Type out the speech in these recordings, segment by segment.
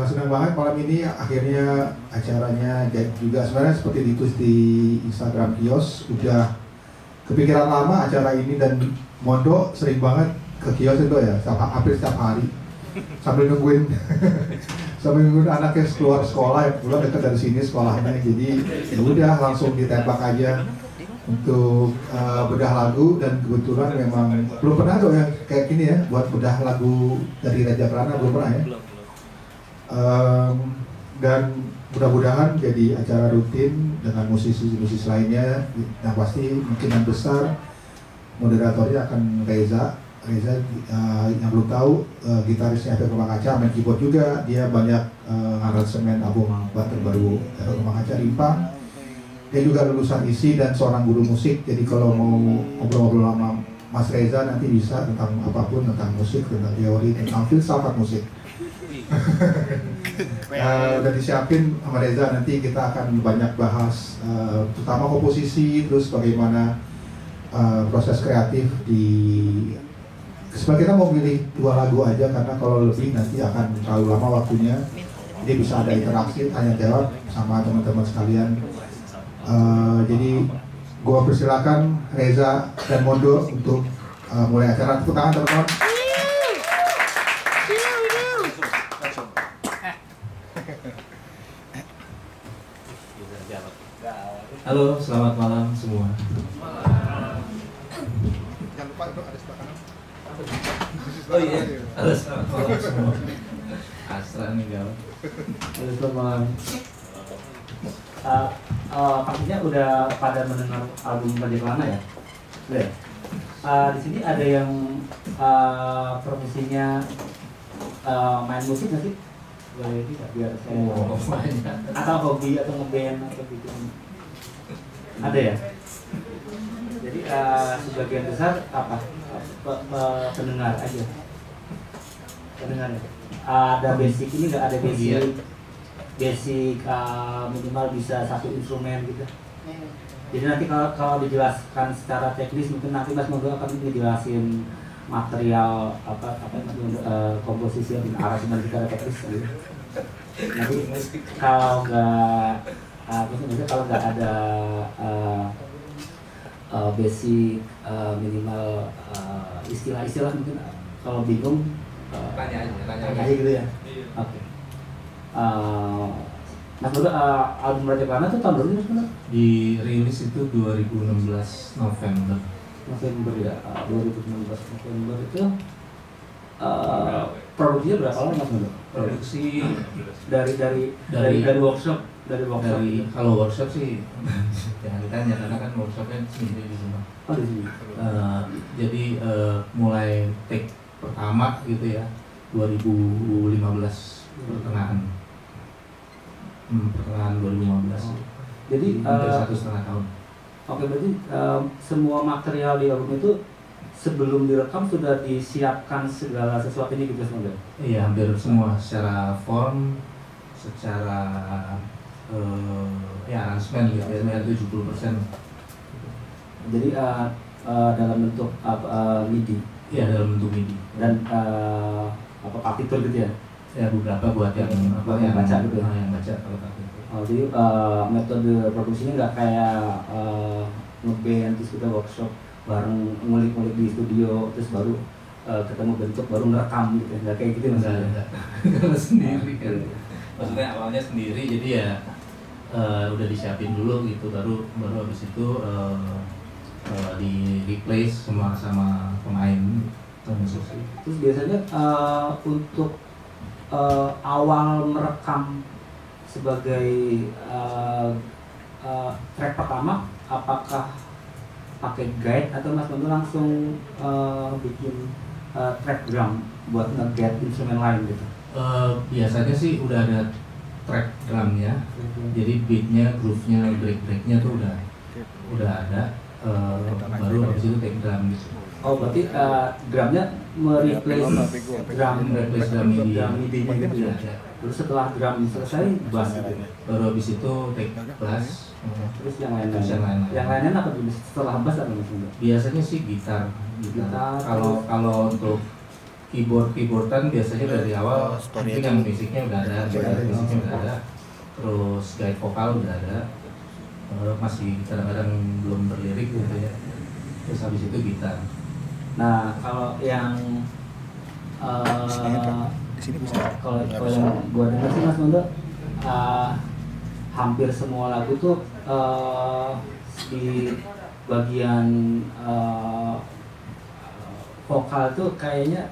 Senang banget malam ini akhirnya acaranya jadi juga sebenarnya seperti ditulis di Instagram Kios, udah kepikiran lama acara ini dan Mondo sering banget ke Kios itu ya, hampir setiap hari sambil nungguin sambil nungguin anaknya keluar sekolah, ya kebetulan dekat dari sini sekolahnya, jadi ya udah langsung ditembak aja untuk bedah lagu. Dan kebetulan memang belum pernah tuh yang kayak gini ya, buat bedah lagu dari Raja Prana belum pernah ya. Dan mudah-mudahan jadi acara rutin dengan musisi-musisi lainnya. Yang pasti kemungkinan besar moderatornya akan Reza yang belum tahu, gitarisnya Efek Rumah Kaca, main keyboard juga, dia banyak aransemen album terbaru Efek Rumah Kaca, Rimpang. Dia juga lulusan ISI dan seorang guru musik, jadi kalau mau ngobrol-ngobrol sama Mas Reza nanti bisa tentang apapun, tentang musik, tentang teori, tentang filsafat musik. Udah disiapin sama Reza, nanti kita akan banyak bahas terutama komposisi, terus bagaimana proses kreatif di. Sebenarnya kita mau pilih 2 lagu aja karena kalau lebih nanti akan terlalu lama waktunya. Jadi bisa ada interaksi, tanya jawab sama teman-teman sekalian. Jadi gua persilakan Reza dan Mondo untuk mulai acara. Tepuk tangan teman-teman. Halo, selamat malam semua. Jangan lupa untuk ada sebelah kanan. Oh iya, halo selamat malam semua. Asra nih gal. Halo selamat malam. Pastinya udah pada mendengar album Raja Prana ya? Udah. Di sini ada yang profesinya main musik nggak sih? Boleh tidak biar saya atau hobi atau ngeband atau gitu? Ada ya? Jadi sebagian besar apa? Pendengar aja. Pendengar ya? Ada basic ini nggak, ada basic minimal bisa 1 instrumen gitu. Jadi nanti kalau dijelaskan secara teknis mungkin nanti Mas Mondo akan dijelasin material komposisi yang aransemen secara teknis gitu. Nanti kalau nggak ada basic minimal istilah-istilah mungkin kalau bingung tanya aja gitu ya. Oke. Mas Mondo album Raja Prana itu tahun berapa sih Mas? Dirilis itu 2016 November ya, 2016 November itu produksinya berapa lama Mas Mondo? Produksi dari workshop. Kalau workshop sih jangan ditanya karena kan workshopnya sendiri di rumah. Oh di sini. Jadi mulai take pertama gitu ya 2015 pertengahan 2015. Jadi hampir 1,5 tahun. Oke, berarti semua material di album itu sebelum direkam sudah disiapkan segala sesuatunya gitu semuanya? Iya, hampir semua secara form, secara aransemen gitu ya, 70%. Jadi dalam bentuk MIDI? Iya, dalam bentuk MIDI. Dan partitur gitu ya? Ya, beberapa buat yang baca gitu ya? Yang baca kalau partitur. Oh, jadi metode produksinya nggak kayak ngeband terus kita workshop bareng, ngulik-ngulik di studio terus baru ketemu bentuk baru ngerekam gitu, nggak kayak gitu maksudnya? Kalau sendiri kan, maksudnya awalnya sendiri, jadi ya udah disiapin dulu gitu, baru habis itu di replace semua sama pemain musik. Terus biasanya untuk awal merekam sebagai track pertama, apakah pakai guide atau Mas Mondo langsung bikin track drum buat nge-get instrumen lain gitu? Biasanya sih udah ada track drumnya, jadi beatnya, groove-nya, break-breaknya tuh udah ada, baru habis itu take drum gitu. Oh, berarti drumnya mereplace drum MIDI-nya gitu ya? Terus setelah drum selesai, bass gitu. Baru habis itu take bass. Terus yang lainnya apa setelah bass apa Mas? Biasanya sih gitar. Kalau untuk keyboardan biasanya dari awal mungkin yang musiknya udah ada, musiknya udah ada, terus guide vokal udah ada, masih kadang-kadang belum berlirik gitu ya, terus habis itu gitar. Nah kalau yang kalau yang gue dengar sih Mas Mondo, hampir semua lagu tuh di bagian vokal tuh kayaknya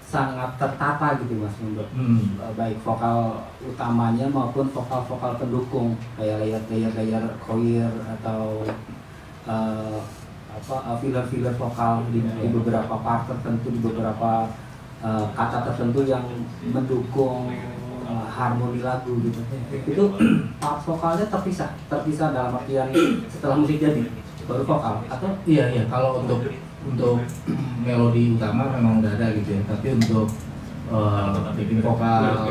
sangat tertata gitu Mas Mondo. Baik vokal utamanya maupun vokal-vokal pendukung kayak layer choir atau filler vokal di beberapa part tertentu, di beberapa kata tertentu yang mendukung harmoni lagu gitu. Itu part vokalnya terpisah dalam artian setelah musik jadi baru vokal atau? Iya kalau untuk melodi utama memang udah ada gitu ya, tapi untuk bikin vokal,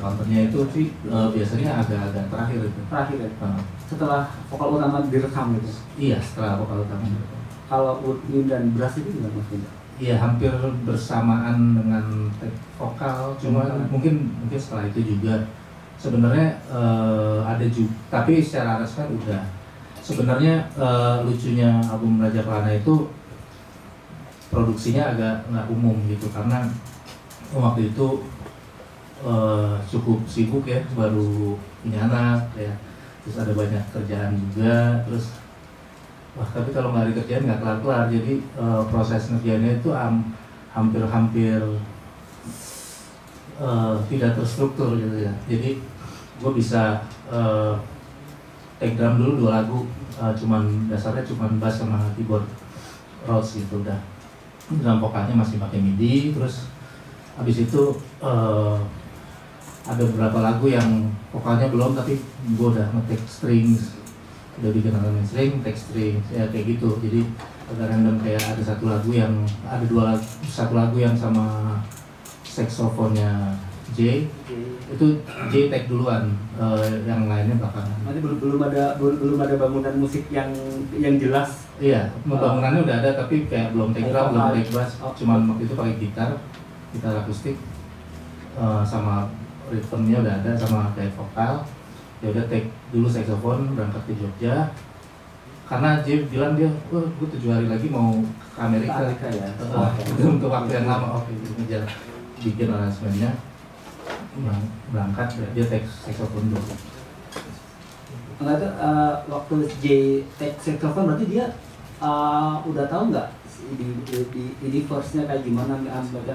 counternya itu sih biasanya agak terakhir itu. Terakhir ya? Setelah vokal utama direkam gitu? Iya, setelah vokal utama direkam. Kalau woodwind dan brass itu gimana Mas Winda? Iya, hampir bersamaan dengan vokal, cuma mungkin setelah itu juga sebenarnya ada juga, tapi secara resmi udah. Sebenarnya lucunya album Raja Kelana itu produksinya agak nggak umum gitu, karena waktu itu cukup sibuk ya, baru punya anak ya, terus ada banyak kerjaan juga, terus tapi kalau nggak ada kerjaan nggak kelar-kelar, jadi proses ngerjainnya itu hampir tidak terstruktur gitu ya. Jadi gue bisa take drum dulu 2 lagu, dasarnya cuman bass sama keyboard Rhodes gitu udah. Drum vokalnya masih pakai MIDI, terus habis itu ada beberapa lagu yang vokalnya belum, tapi gue udah nge-take strings, udah bikin elemen string, take string, ya kayak gitu. Jadi agak random, kayak ada satu lagu yang sama saksofonnya J, itu J take duluan, yang lainnya belakangan. Nanti belum ada bangunan musik yang jelas. Iya, bangunannya udah ada, tapi kayak belum take drum, belum take bass, cuman waktu itu pakai gitar akustik, sama rhythmnya udah ada, sama kayak vokal. Ya udah take dulu saxophone, berangkat ke Jogja, karena J bilang gue 7 hari lagi mau ke Amerika ya. Untuk waktu yang lama. Oke, ngejar bikin arrangementnya, berangkat dia take saxophone dulu. Enggak tuh, waktu J take saxophone berarti dia udah tahu nggak di verse-nya kayak gimana,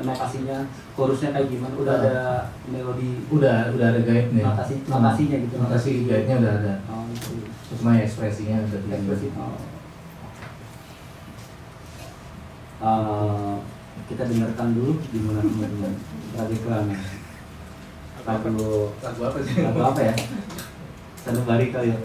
notasinya, chorusnya kayak gimana, udah ada melodi, udah ada guide-nya, notasinya gitu, notasi guide-nya udah ada. Gitu. Cuma ya ekspresinya udah ekspresi. Kita dengarkan dulu gimana teman-teman Raja Kelana. Lagu apa sih? Lagu apa ya? Sanubari kali ya.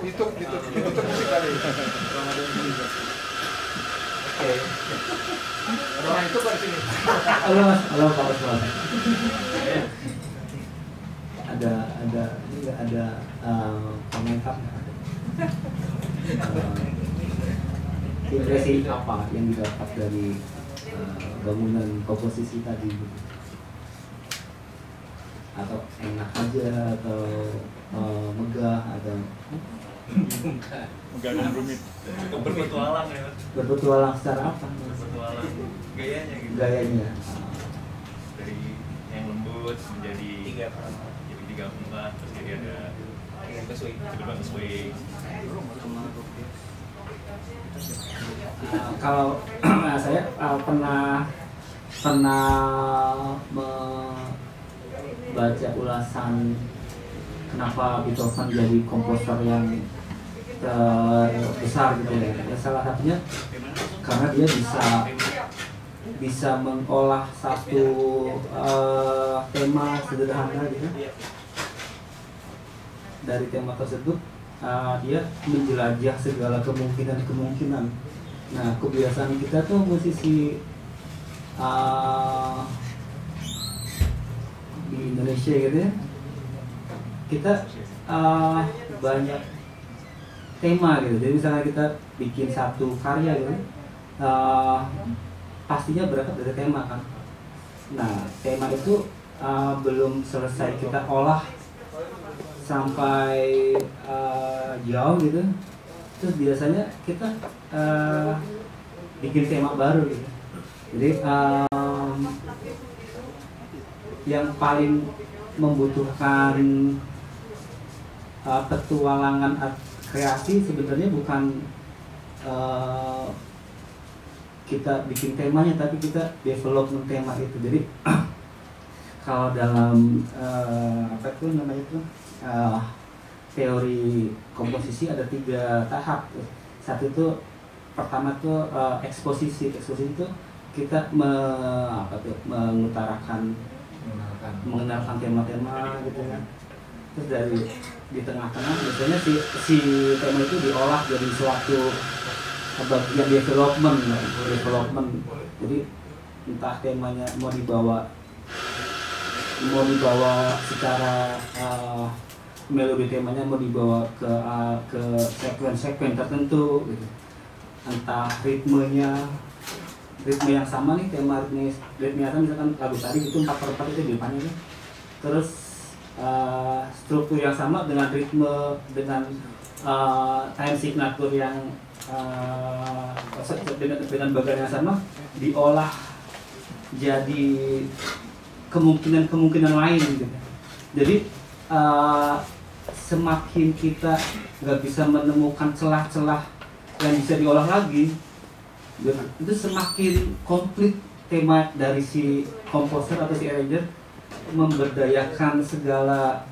Itu musik tadi. Oke. Orang itu di sini. Halo Pak Osman. Ada komentar nggak? Impresi apa yang didapat dari bangunan komposisi tadi? Atau enak aja atau megah atau megah dan rumit? Berpetualang ya. Berpetualang secara apa? Berpetualang gayanya gitu. Gayanya. Dari yang lembut menjadi tiga empat, terus jadi ada tiba-tiba swing. Kalau saya pernah membaca ulasan kenapa Beethoven jadi komposer yang terbesar gitu ya. Salah satunya karena dia bisa mengolah satu tema sederhana gitu. Dari tema tersebut dia menjelajah segala kemungkinan. Nah, kebiasaan kita tuh musisi di Indonesia gitu ya, kita banyak tema gitu. Jadi misalnya kita bikin satu karya gitu, pastinya berangkat dari tema kan. Nah, tema itu belum selesai kita olah sampai jauh gitu, terus biasanya kita bikin tema baru gitu. Jadi yang paling membutuhkan petualangan kreasi sebenarnya bukan kita bikin temanya, tapi kita development tema itu. Jadi kalau dalam apa itu namanya itu teori komposisi ada 3 tahap. Satu itu pertama tuh eksposisi itu kita mengutarakan mengenalkan tema-tema gitu kan. Terus dari di tengah-tengah biasanya si tema itu diolah jadi suatu bagian development. Jadi entah temanya mau dibawa secara melodi temanya mau dibawa ke sekuen tertentu gitu. Entah ritme yang sama nih, tema ritme yang sama, misalkan lagu tadi itu 4/4 itu depannya nih. Terus struktur yang sama dengan ritme, dengan time signature yang dengan bagian yang sama diolah jadi kemungkinan lain gitu. Jadi semakin kita nggak bisa menemukan celah-celah yang bisa diolah lagi, itu semakin komplit tema dari si komposer atau si arranger memberdayakan segala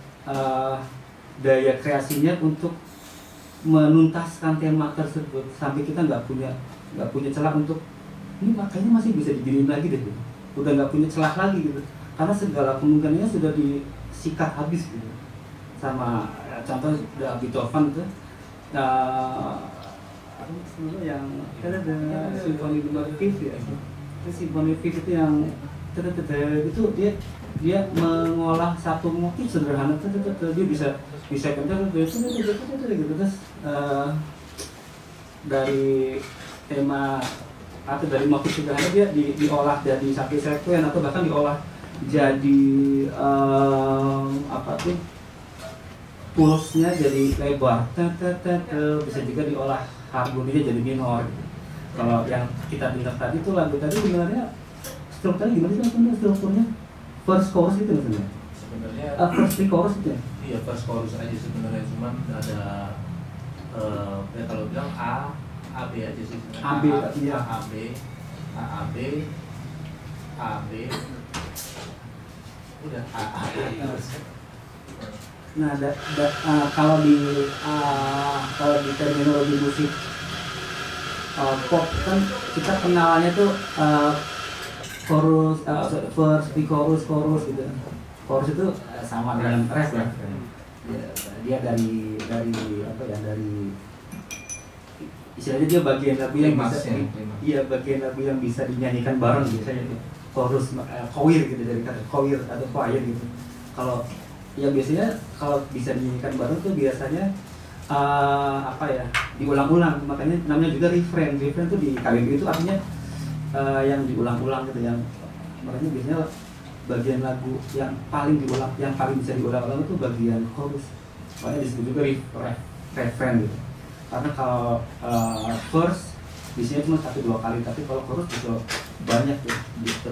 daya kreasinya untuk menuntaskan tema tersebut sampai kita nggak punya celah untuk ini makanya masih bisa diginiin lagi deh, udah nggak punya celah lagi gitu, karena segala kemungkinannya sudah disikat habis gitu. Sama contoh Beethoven itu yang ada Simfoni nomor 5 ya, Simfoni 5 itu yang itu dia mengolah satu motif sederhana, dia bisa gitu. Terus dari tema atau dari motif sederhana dia diolah jadi satu sekuen atau bahkan diolah jadi apa tuh pulsnya jadi lebar, bisa juga diolah harmoninya jadi minor. Kalau yang kita dengar tadi itu lagu tadi sebenarnya strukturnya gimana sih strukturnya? First chorus itu maksudnya? Sebenarnya first three chorus itu ya? Iya, first chorus aja sebenarnya, cuman ada ya kalau bilang A B aja sih sebenarnya. A B udah A B. Nah, kalau di terminologi musik pop kan kita kenalannya tuh chorus, verse, pre-chorus, chorus gitu. Chorus itu sama dengan ref ya. dia dari apa ya, dari istilahnya dia bagian lagu yang bisa bagian lagu yang bisa dinyanyikan bareng biasanya itu chorus choir gitu, dari kata choir atau choir gitu. Kalau yang biasanya kalau bisa dinyanyikan bareng tuh biasanya apa ya, diulang-ulang, makanya namanya juga refrain tuh di KBBI itu artinya yang diulang-ulang gitu, yang makanya biasanya bagian lagu yang paling bisa diulang-ulang itu bagian chorus, makanya disebut juga refrain gitu. Karena kalau verse biasanya cuma 1-2 kali, tapi kalau chorus bisa banyak ya,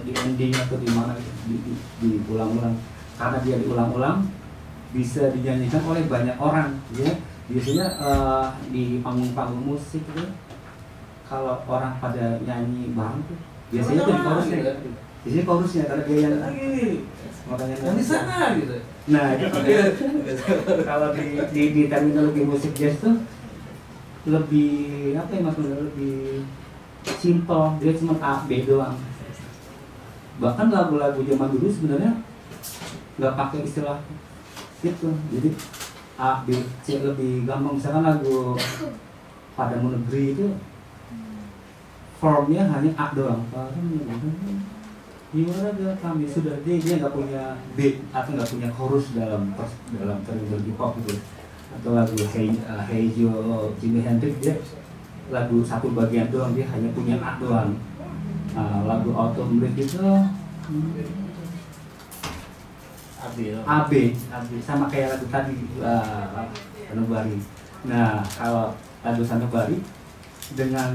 di ending atau di mana gitu, diulang-ulang. Karena dia diulang-ulang bisa dinyanyikan oleh banyak orang ya. Biasanya di panggung-panggung musik itu kalau orang pada nyanyi bareng tuh biasanya tuh di chorusnya kan. Biasanya chorusnya karena dia yang makanya yang di sana gitu. Nah, itu kalau di terminologi musik jazz tuh lebih apa ya Mas, lebih simple, dia cuma A B doang. Bahkan lagu-lagu zaman dulu sebenarnya nggak pakai istilah itu, jadi A B C lebih gampang. Misalkan lagu Padamu Negeri itu formnya hanya A doang. Gimana kami sudah dia nggak punya B atau nggak punya chorus dalam terminologi pop gitu. Atau lagu Hey Joe Jimi Hendrix dia lagu satu bagian doang, dia hanya punya A doang. Lagu Autumn Leaves itu AB sama kayak lagu tadi Sanubari. Nah kalau lagu Sanubari dengan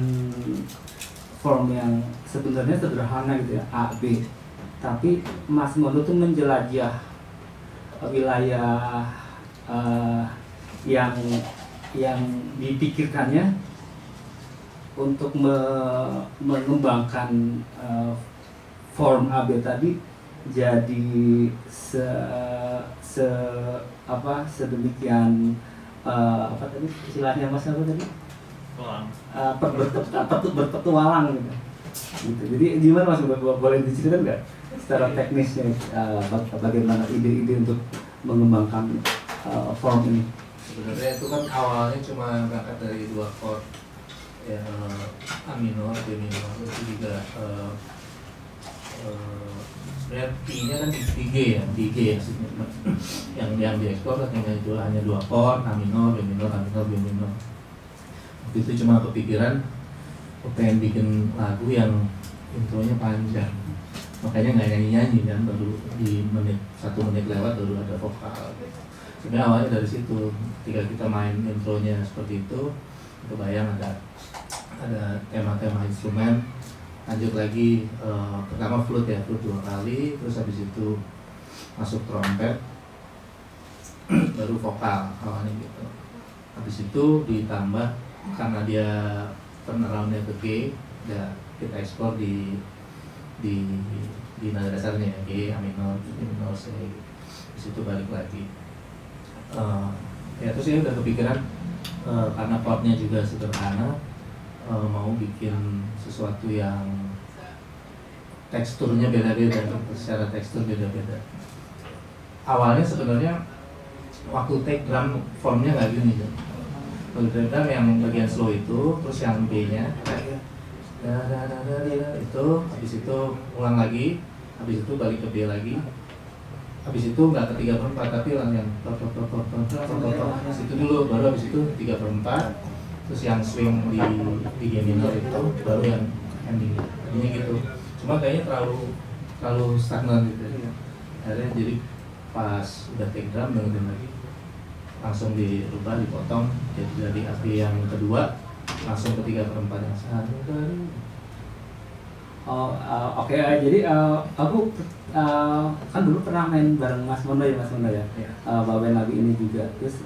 form yang sebenarnya sederhana gitu ya, A B, tapi Mas Mondo tuh menjelajah wilayah yang dipikirkannya untuk mengembangkan form AB tadi jadi sedemikian apa tadi istilahnya Mas apa tadi? Berpetualang gitu. Jadi gimana Mas, boleh diceritakan nggak secara teknisnya bagaimana ide-ide untuk mengembangkan form ini? Sebenarnya itu kan awalnya cuma berangkat dari 2 chord ya, A minor, B minor, itu juga sebenarnya P-nya kan di G ya, yang dieksplor hanya 2 chord, A minor, B minor, A minor, B minor. Waktu itu cuma kepikiran pengen bikin lagu yang intronya panjang, makanya nggak nyanyi kan, baru di 1 menit lewat baru ada vokal. Sebenarnya awalnya dari situ, ketika kita main intronya seperti itu kebayang ada tema-tema instrumen. Lanjut lagi pertama flute 2 kali, terus habis itu masuk trompet, baru vokal awalnya gitu. Habis itu ditambah karena dia turnaround-nya ke G, ya kita eksplor di nada dasarnya ya, G, A minor, B minor, C. Habis itu balik lagi. Ya terus ya udah kepikiran karena chordnya juga sederhana, mau bikin sesuatu yang teksturnya beda-beda, secara tekstur beda-beda. Awalnya sebenarnya waktu take drum formnya nggak gini kan. Kalau take drum yang bagian slow itu, terus yang B-nya itu, habis itu ulang lagi, habis itu balik ke B lagi, habis itu nggak ke 3/4 tapi yang situ dulu, baru habis itu 3/4, terus yang swing di G minor itu baru yang ending ini gitu. Cuma kayaknya terlalu stagnan gitu. Akhirnya jadi pas udah take drum dengerin lagi langsung dirubah, dipotong, jadi dari api yang kedua langsung ke 3/4 yang satu. Oke. Jadi aku kan dulu pernah main bareng Mas Mondo ya. Bawain lagu ini juga. Terus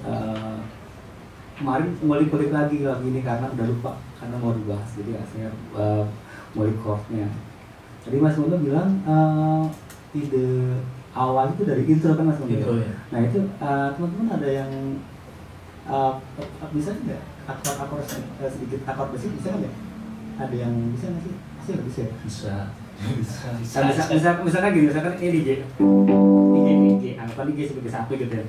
kemarin ngulik-ngulik lagi lagu ini karena udah lupa, karena mau dibahas. Jadi akhirnya ngulik chordnya. Tadi Mas Mondo bilang ide awal itu dari intro kan Mas Mondo. Intro, ya. Nah itu teman-teman ada yang bisa nggak akord sedikit akord basic bisa nggak? Ada yang bisa nggak sih? Bisa. Misalkan gini, misalkan ini G, anggapkan G sebagai 1 gitu ya.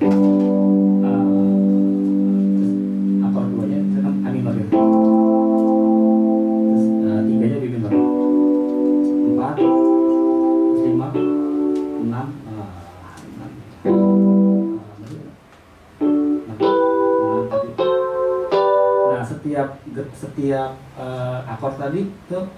setiap akord tadi tuh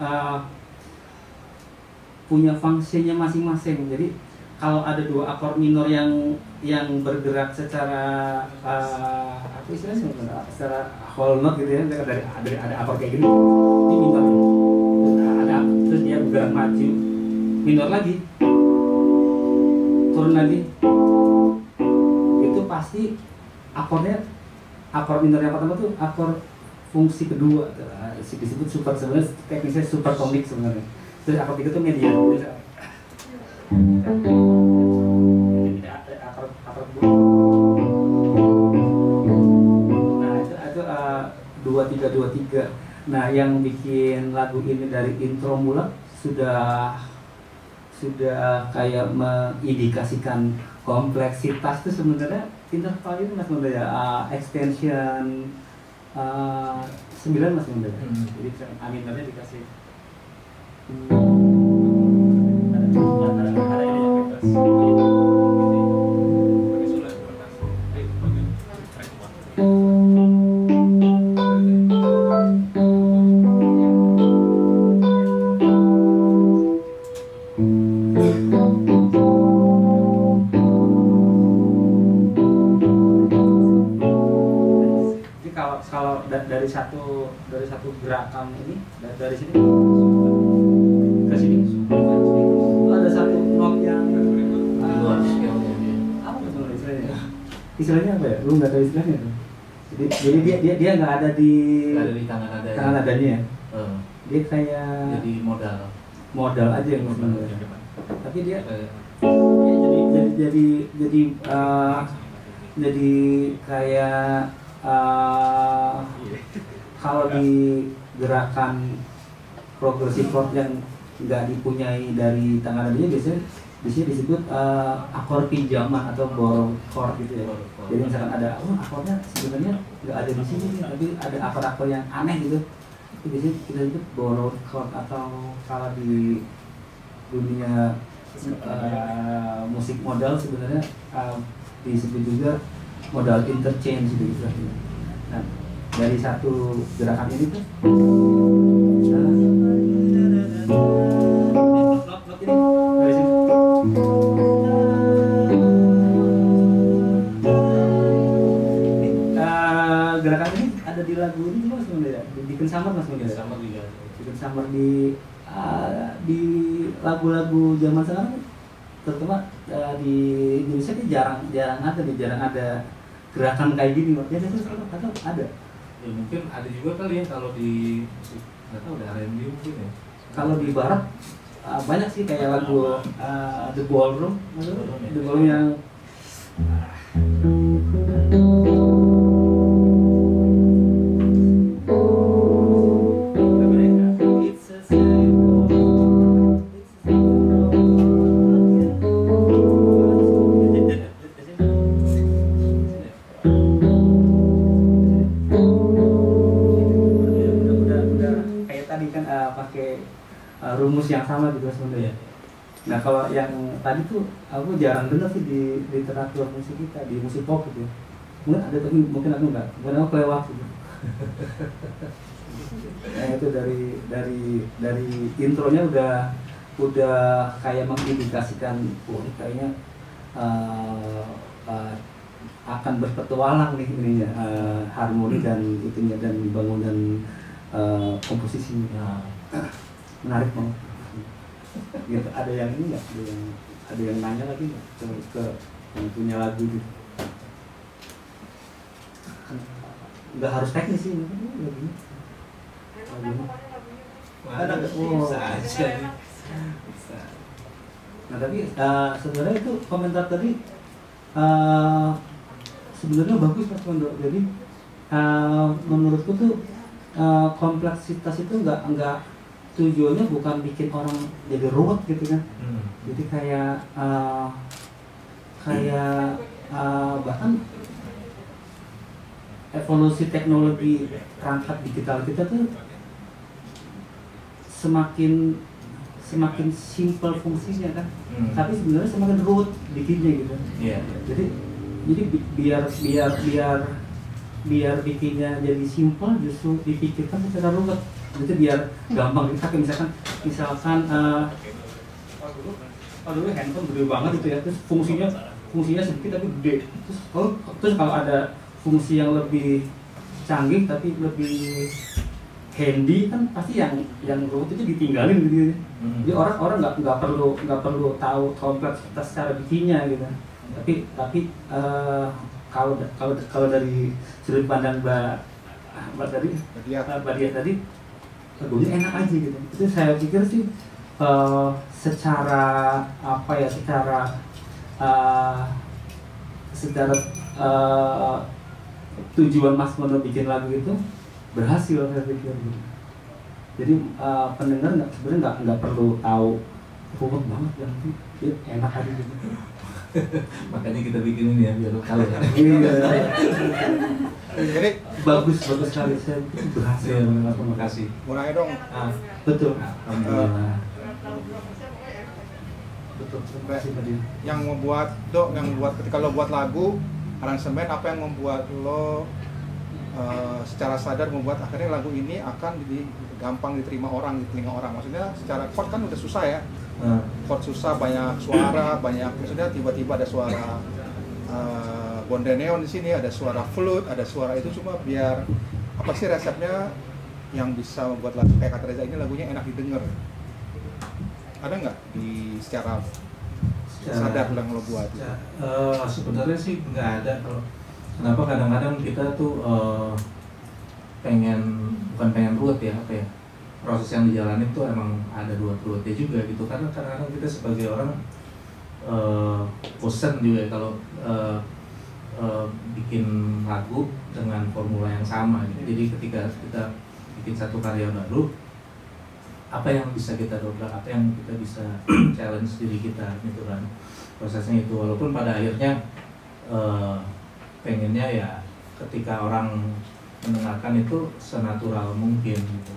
punya fungsinya masing-masing. Jadi kalau ada dua akord minor yang bergerak secara apa istilahnya, secara whole note gitu ya, dari ada akord kayak gini, ini minor, terus dia bergerak maju, minor lagi, turun lagi, itu pasti akord minor yang pertama tuh akord fungsi kedua, disebut super, sebenarnya teknisnya supertonik sebenarnya. Terus akord tiga tuh median. Nah itu 2-3-2-3. Nah yang bikin lagu ini dari intro mula sudah kayak mengindikasikan kompleksitas itu sebenarnya interval itu mas Munda ya, extension 9 mas Munda. Jadi aminornya dikasih ada ini yang bebas. Dari satu gerakan ini dari sini ke sini ada satu not yang luar scale-nya dia. apa istilahnya apa ya, lu nggak tahu istilahnya tuh. Jadi dia nggak ada di tangan nadanya ya. Dia kayak jadi modal aja yang tapi dia jadi kayak kalau di gerakan progressive chord yang nggak dipunyai dari tangan nadanya biasanya disebut akord pinjaman atau borrow chord gitu ya. Jadi misalkan ada akordnya sebenarnya nggak ada di sini nih, tapi ada akord-akord yang aneh gitu, itu biasanya kita sebut borrow chord, atau kalau di dunia musik modal sebenarnya disebut juga modal interchange gitu. Nah dari satu gerakan ini tuh gerakan ini ada di lagu ini juga mas Munda ya, bikin samar mas Munda. Bikin samar di lagu-lagu zaman sekarang, terutama di Indonesia ini jarang ada gerakan kayak gini. Makanya itu ada. Ya, mungkin ada juga kali ya kalau di musik, nggak tahu, ada R&B mungkin ya. Kalau di barat banyak sih kayak lagu The Ballroom yang rumus yang sama gitu sebenarnya. Nah kalau yang tadi tuh aku jarang dengar sih di literatur musik kita, di musik pop gitu. Mungkin ada tapi mungkin aku enggak. Mungkin aku kelewat gitu. Nah itu dari intronya udah kayak mengindikasikan, ini kayaknya akan berpetualang nih ininya, harmoni dan itunya dan bangunan komposisinya. Menarik banget gitu. Ada yang ini nggak, ada yang nanya lagi nggak ke yang punya lagu gitu? Nggak harus teknis sih lagunya. Bisa aja. Nah tapi sebenarnya itu komentar tadi sebenarnya bagus mas Mondo. Jadi menurutku tuh kompleksitas itu nggak tujuannya bukan bikin orang jadi ruwet gitu kan. Jadi kayak bahkan evolusi teknologi perangkat digital kita tuh semakin simple fungsinya kan, tapi sebenarnya semakin ruwet bikinnya gitu. Yeah. Jadi biar biar bikinnya jadi simpel justru dipikirkan secara rumit. Itu biar gampang dipakai. Misalkan dulu handphone gede banget gitu ya, terus fungsinya sedikit tapi gede. Terus kalau ada fungsi yang lebih canggih tapi lebih handy kan pasti yang rumit itu ditinggalin gitu. Jadi orang nggak perlu tahu kompleksitas cara bikinnya gitu. Tapi kalau dari sudut pandang Mbak Diah tadi lagunya enak aja gitu. Itu saya pikir sih secara tujuan Mas Mondo bikin lagu itu berhasil saya pikir gitu. Jadi pendengar sebenarnya nggak perlu tahu rumit banget, yang penting enak aja gitu. Makanya kita bikin ini ya biar lo tahu ya. Iya. Jadi bagus sekali, saya pikir berhasil. Terima kasih. mulai dong. Betul. Alhamdulillah. Betul. Terima kasih tadi. Yang membuat ketika lo buat lagu aransemen, apa yang membuat lo secara sadar membuat akhirnya lagu ini akan gampang diterima orang di telinga orang? Maksudnya secara chord kan udah susah ya, chord susah, banyak suara, maksudnya tiba-tiba ada suara bondeneon di sini, ada suara flute, ada suara itu, cuma biar apa sih resepnya yang bisa membuat lagu kayak kata Reza ini lagunya enak didengar? Ada nggak di secara sadar yang lo buat? Sebenarnya sih nggak ada. Kalau kenapa kadang-kadang kita tuh bukan pengen ruwet ya, apa ya, proses yang dijalanin tuh emang ada ruwetnya juga gitu. Karena kadang-kadang kita sebagai orang bosen juga ya kalau bikin lagu dengan formula yang sama gitu. Jadi ketika kita bikin satu karya baru, apa yang bisa kita dobrak, apa yang kita bisa challenge diri kita gitu kan, prosesnya itu. Walaupun pada akhirnya pengennya ya ketika orang mendengarkan itu senatural mungkin gitu.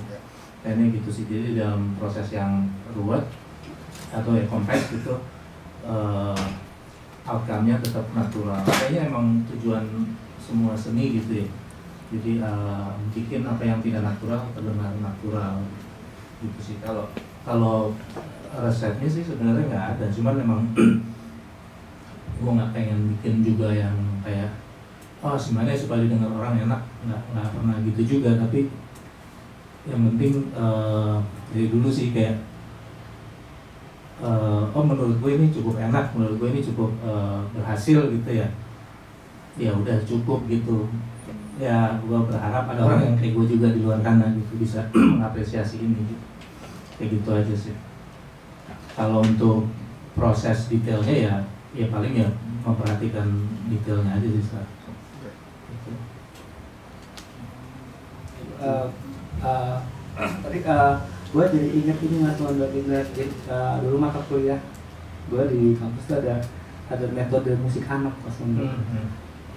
Kayaknya gitu sih. Jadi dalam proses yang ruwet atau ya kompleks gitu, outcome-nya tetap natural. Kayaknya emang tujuan semua seni gitu ya. Jadi bikin apa yang tidak natural terdengar natural gitu sih. Kalau resepnya sih sebenarnya nggak ada, cuman memang gue nggak pengen bikin juga yang kayak sebenarnya supaya didengar orang enak, nggak pernah gitu juga. Tapi yang penting dari dulu sih kayak menurut gue ini cukup enak, menurut gue ini cukup berhasil gitu ya. Ya udah cukup gitu. Ya gue berharap ada orang yang kayak gue juga di luar sana gitu bisa mengapresiasi ini gitu. Kayak gitu aja sih. Kalau untuk proses detailnya ya paling ya memperhatikan detailnya aja sih sekarang. Tadi gue jadi ingat ini Mas Mondo, dulu mata kuliah gue di kampus tuh ada metode musik anak Mas Mondo.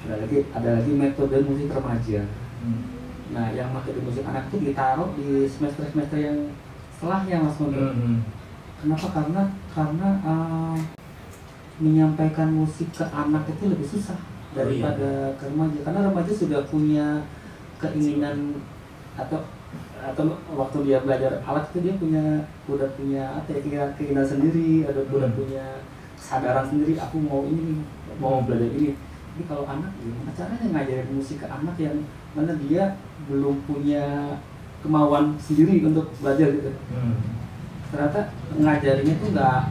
Ada lagi metode musik remaja. Nah, yang metode musik anak itu ditaruh di semester yang setelahnya Mas Mondo. Kenapa? Karena menyampaikan musik ke anak itu lebih susah daripada ke remaja. Karena remaja sudah punya keinginan atau waktu dia belajar alat itu dia udah punya keinginan sendiri, udah punya kesadaran sendiri, aku mau ini, mau belajar ini. Jadi kalau anak gimana caranya ngajarin musik ke anak yang mana dia belum punya kemauan sendiri untuk belajar gitu. Ternyata ngajarinnya tuh nggak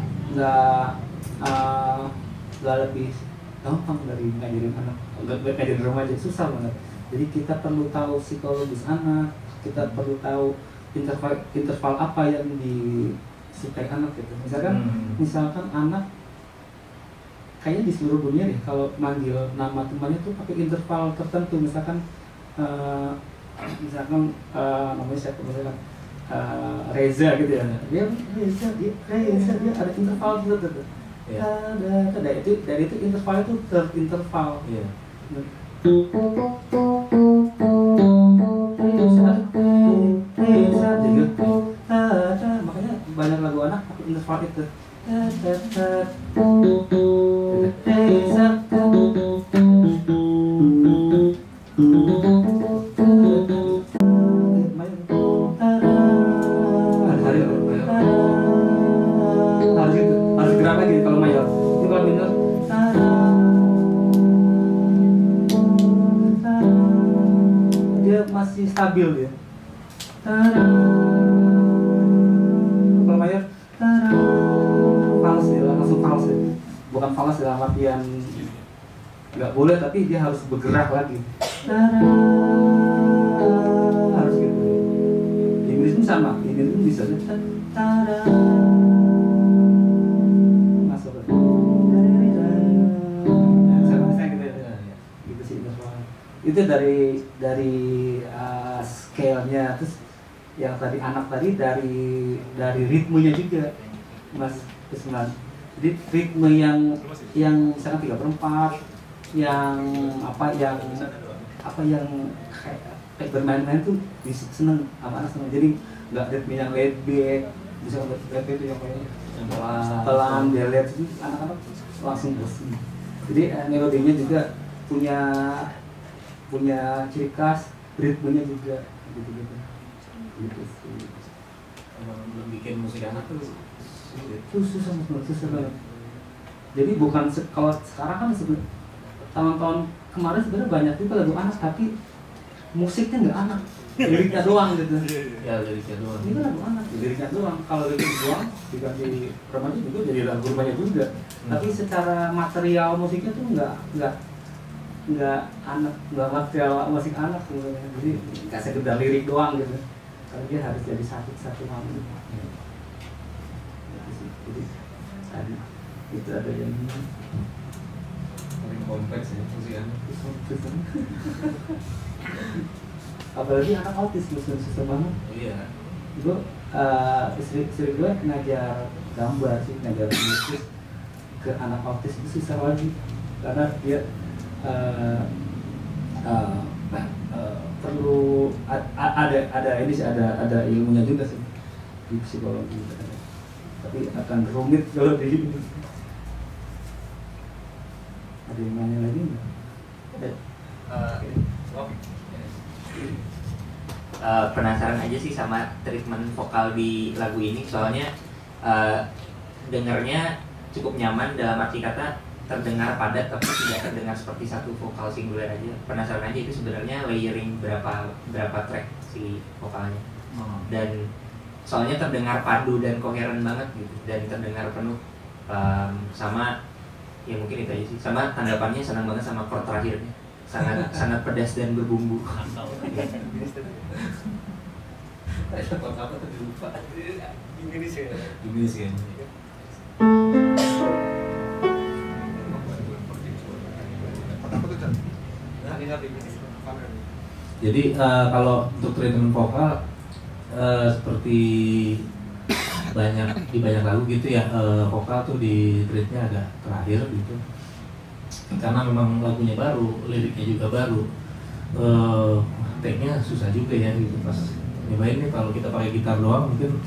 lebih gampang dari ngajarin anak, ngajarin remaja, susah banget. Jadi kita perlu tahu psikologis anak, kita perlu tahu interval apa yang disukai anak gitu. Misalkan anak kayaknya di seluruh dunia nih kalau manggil nama temannya tuh pakai interval tertentu. Misalkan namanya siapa, misalkan Reza gitu ya. Reza dia ada interval tertentu. Dari itu interval itu terinterval. Makanya banyak lagu anak pakai interval itu. masih stabil dia. Tada. Kalau mayor tada. Fals ya, langsung fals ya. Bukan fals dalam artian nggak boleh, tapi dia harus bergerak lagi. Tada. Harus gitu. Di Inggris pun sama, di Inggris pun bisa tada. Masuk ke gitu sih. Itu dari scale-nya. Terus yang tadi anak tadi dari ritmenya juga, Mas Usman. Jadi ritme yang misalkan 3/4, yang kayak bermain-main tuh bisa seneng, apa seneng. Jadi nggak ritme yang laid back, bisa laid back itu yang kayak pelan, dia lihat itu anak-anak langsung bosan. Jadi melodinya juga punya ciri khas, ritmenya juga gitu-gitu. Gitu sih. Belum bikin musik anak tuh Susah banget. Jadi bukan kalau sekarang kan tahun-tahun kemarin sebenarnya banyak juga lagu anak, tapi musiknya nggak anak, liriknya doang gitu. Ya liriknya doang. Ini kan lagu anak, liriknya doang. Kalau liriknya doang diganti remaja juga jadi lagu remaja juga. Tapi secara material musiknya tuh nggak anak, nggak material musik anak sebenarnya. Jadi nggak sekedar lirik doang gitu. Kalau dia harus jadi satu hal gitu. Jadi tadi itu ada yang Paling kompleks ya musik anak. apalagi anak autis susah banget. Iya. Gue istri gue ngajar gambar sih, ngajar musik ke anak autis itu susah lagi karena dia perlu ada ini sih, ada ilmunya juga sih di psikologi, tapi akan rumit kalau di ini. Ada yang nanya lagi nggak? Penasaran aja sih sama treatment vokal di lagu ini, soalnya dengarnya cukup nyaman, dalam arti kata terdengar padat tapi tidak terdengar seperti satu vokal singular aja. Penasaran aja itu sebenarnya layering berapa track si vokalnya. Dan soalnya terdengar padu dan koheren banget gitu, dan terdengar penuh. Sama ya mungkin itu aja sih. Sama tanggapannya senang banget sama chord terakhirnya, sangat pedas dan berbumbu. Apa tadi lupa? Inggris ya. Inggris ya. Jadi kalau untuk treatment vokal seperti di banyak lagu gitu ya, vokal tuh di treatnya agak terakhir gitu, karena memang lagunya baru, liriknya juga baru. Take-nya susah juga ya gitu, pas nyobain nih kalau kita pakai gitar doang mungkin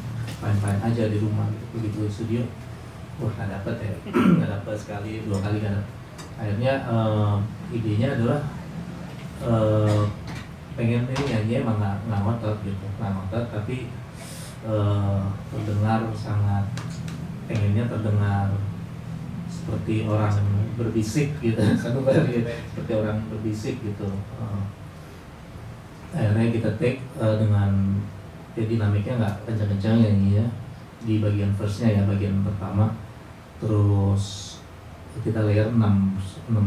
fine-fine aja di rumah gitu. Begitu studio, wah nggak dapet ya, nggak dapet sekali, 2 kali nggak dapet. Akhirnya idenya adalah pengen ini nyanyi emang nggak ngotot gitu, nggak ngotot tapi terdengar sangat, pengennya terdengar seperti orang berbisik gitu, seperti orang berbisik gitu. Akhirnya kita take dengan ya dinamiknya nggak kencang-kencang nyanyinya di bagian verse-nya ya, bagian pertama, terus kita layer 6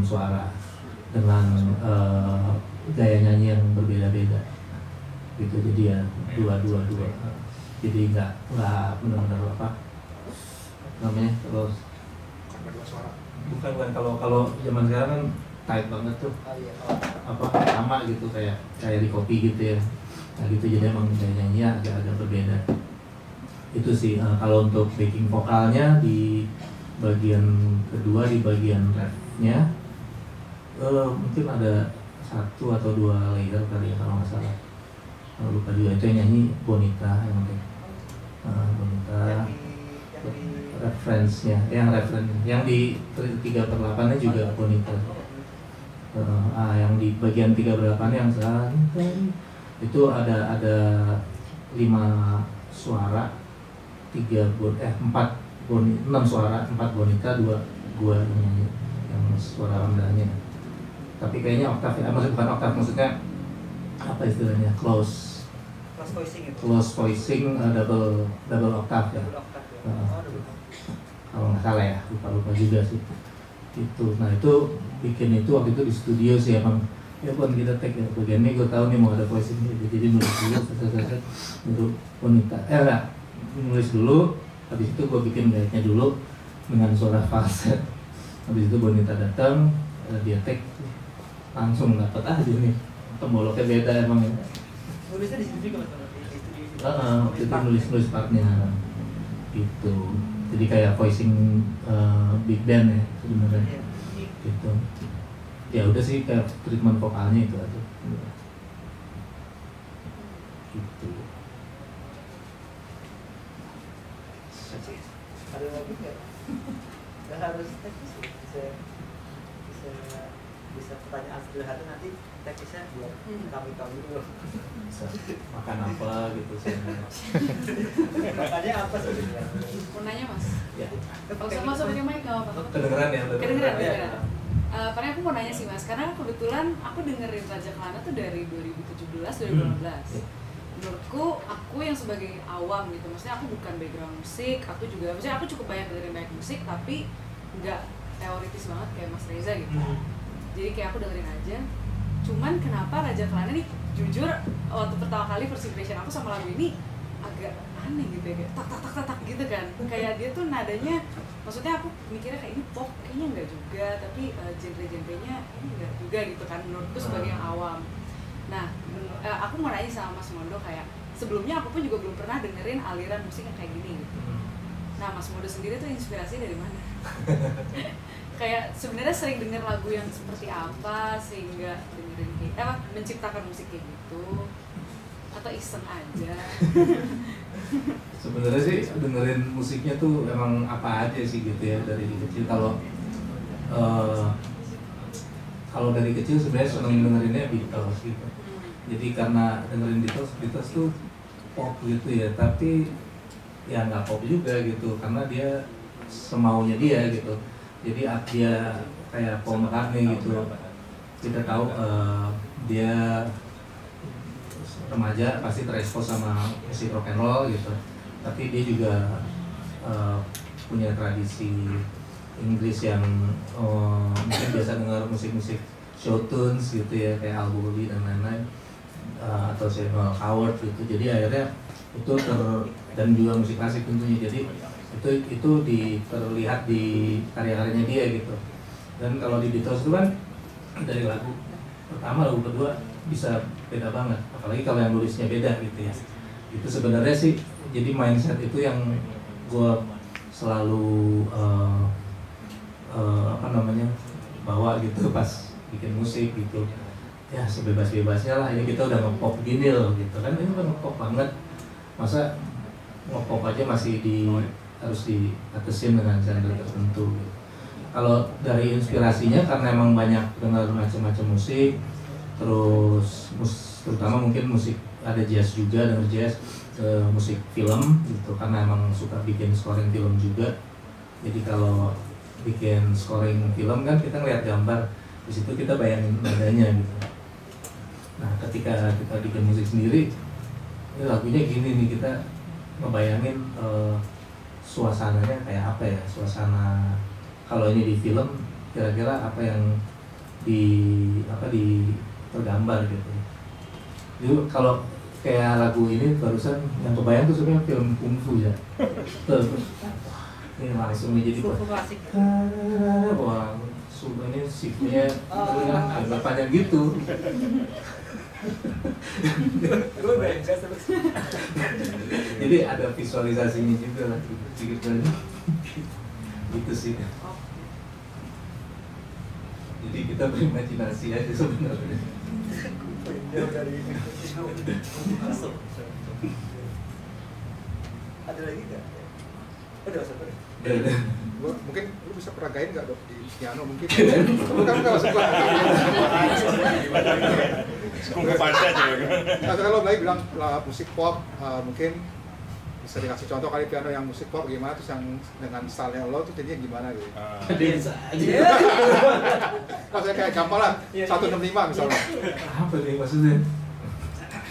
suara dengan gaya nyanyi yang berbeda-beda gitu. Jadi ya dua, jadi nggak benar-benar apa namanya, terus bukan kalau zaman sekarang kan tight banget tuh, apa sama gitu kayak di kopi gitu ya. Nah gitu, jadi emang gaya nyanyinya agak berbeda. Itu sih kalau untuk backing vokalnya di bagian kedua, di bagian refnya mungkin ada 1 atau 2 layer kali ya kalau nggak salah. Lupa juga, itu yang nyanyi Bonita yang penting. Bonita reference-nya, yang di 3/8-nya juga Bonita. Yang di bagian 3/8 yang sekarang itu ada 5 suara, 6 suara, 4 Bonita, 2 gua nyanyi yang suara rendahnya. Tapi kayaknya oktav ya, bukan oktav, maksudnya apa istilahnya close voicing itu. close voicing double octave ya. Double octave ya. Oh, double octave. Kalau nggak salah ya, lupa juga sih itu. Nah itu bikin itu waktu itu di studio sih emang ya buat kita take ya bagian ini gue tahu nih mau ada voicing jadi nulis dulu baru wanita nulis dulu, habis itu gue bikin gayanya dulu dengan suara falset, habis itu bonita datang dia take langsung dapet aja nih pemboloknya beda emang ya. Nulisnya di situ juga mas, di studio. Waktu itu nulis partnya gitu, jadi kayak voicing big band ya sebenarnya gitu. Ya udah sih kayak treatment vokalnya itu aja gitu. Ada lagi nggak? Nggak harus teknis, bisa pertanyaan sederhana, nanti teknisnya buat kami dulu. Bisa makan apa gitu sih. Makanya apa sebenarnya? Mau nanya mas? Ya. Kalau sama pakai mic nggak apa-apa. Kedengeran ya? Kedengeran. Karena aku mau nanya sih mas, karena kebetulan aku dengerin Raja Kelana tuh dari 2017-2018. Menurutku, aku yang sebagai awam gitu, maksudnya aku bukan background musik, maksudnya aku cukup banyak dengerin banyak musik, tapi nggak teoritis banget kayak Mas Reza gitu. Jadi kayak aku dengerin aja. Cuman kenapa Raja Kelana nih, jujur waktu pertama kali first impression aku sama lagu ini agak aneh gitu ya, kayak tak gitu kan. Kayak dia tuh nadanya, maksudnya aku mikirnya kayak ini pop, kayaknya enggak juga, tapi genre-genrenya ini enggak juga gitu kan menurutku sebagai yang awam. Nah, aku mau nanya sama Mas Mondo kayak sebelumnya aku pun juga belum pernah dengerin aliran musik yang kayak gini gitu. Nah, Mas Mondo sendiri tuh inspirasi dari mana? Kayak sebenarnya sering denger lagu yang seperti apa sehingga dengerin kayak menciptakan musik kayak gitu, atau iseng aja? Sebenarnya sih dengerin musiknya tuh emang apa aja sih gitu ya dari kecil. Kalau dari kecil sebenarnya seneng dengerinnya Beatles gitu. Jadi karena dengerin Beatles tuh pop gitu ya, tapi ya nggak pop juga gitu karena dia semaunya dia gitu. Jadi dia kayak Paul McCartney gitu. Kita tahu dia remaja pasti terekspos sama musik rock and roll gitu. Tapi dia juga punya tradisi Inggris yang mungkin biasa dengar musik-musik show tunes gitu ya, kayak Al Bowlby dan lain-lain, atau Samuel Howard gitu. Jadi akhirnya itu dan juga musik klasik tentunya. Jadi itu terlihat di karya-karyanya dia gitu. Dan kalau di Beatles itu kan dari lagu pertama, lagu kedua bisa beda banget, apalagi kalau yang nulisnya beda gitu ya. Itu sebenarnya sih jadi mindset itu yang gue selalu bawa gitu pas bikin musik gitu. Ya sebebas-bebasnya lah, ini kita udah nge-pop gini loh gitu kan, ini kan nge-pop banget, masa nge-pop aja masih harus diatesin dengan genre tertentu gitu. Kalau dari inspirasinya karena emang banyak dengar macam-macam musik, terus terutama mungkin musik ada jazz juga, denger jazz, musik film gitu karena emang suka bikin scoring film juga. Jadi kalau bikin scoring film kan kita ngeliat gambar, di situ kita bayangin nadanya gitu. Nah ketika kita bikin musik sendiri, ini lagunya gini nih, kita ngebayangin suasananya kayak apa ya, suasana kalau ini di film kira-kira apa yang tergambar gitu. Jadi kalau kayak lagu ini barusan yang kebayang tuh sebenarnya film kungfu ya. Ini langsung jadi klasik. Wah, ini shiftnya agak panjang gitu. Jadi ada visualisasinya juga lah gitu gitu sih. Jadi kita berimajinasi aja sebenarnya. Ada lagi nggak? Udah sampai. Mungkin lu bisa peragain nggak dok di piano mungkin? Kamu nggak masuk kalau lagi bilang musik pop, mungkin bisa dikasih contoh kali piano yang musik pop gimana, terus yang dengan stylenya lo tuh jadinya gimana gitu? Dance aja. Maksudnya kayak gampang lah, 165 misalnya. Apa nih maksudnya?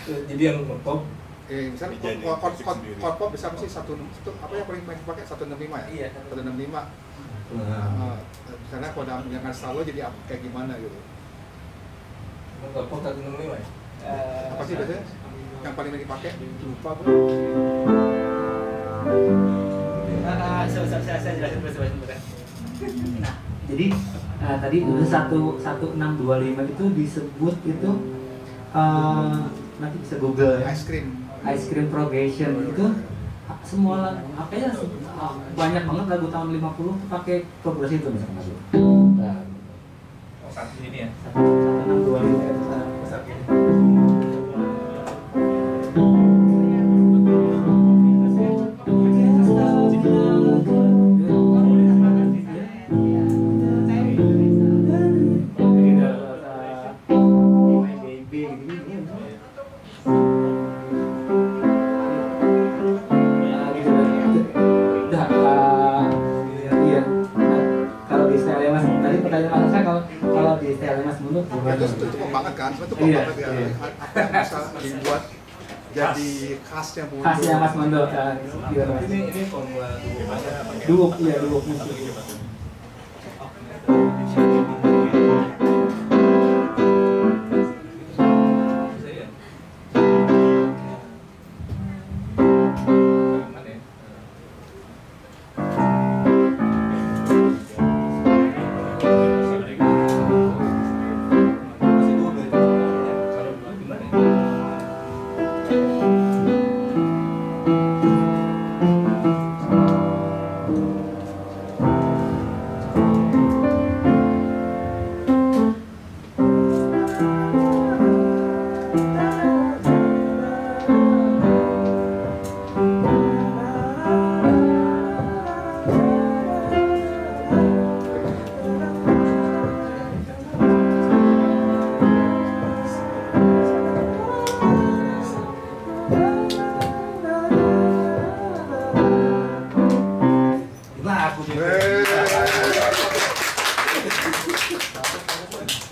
Jadi yang pop misalnya chord pop bisa mesti apa yang paling banyak dipakai 165 ya? Iya, 165. Karena kalau dengan style jadi kayak gimana gitu. Chord pop 165 ya? Apa sih biasanya yang paling banyak dipakai? Lupa gue. Saya jelasin sebentar. Nah, jadi tadi 1625 itu disebut itu nanti bisa Google ya. Ice cream progression itu semua apa ya banyak banget lagu tahun 50 pakai progresi itu misalnya lagu. Nah, satu ini ya. 1625 itu itu cukup banget kan, itu cukup banget ya. Apa yang bisa dibuat jadi khasnya Mondo. Khasnya Mas Mondo. Ini formula Duo musik.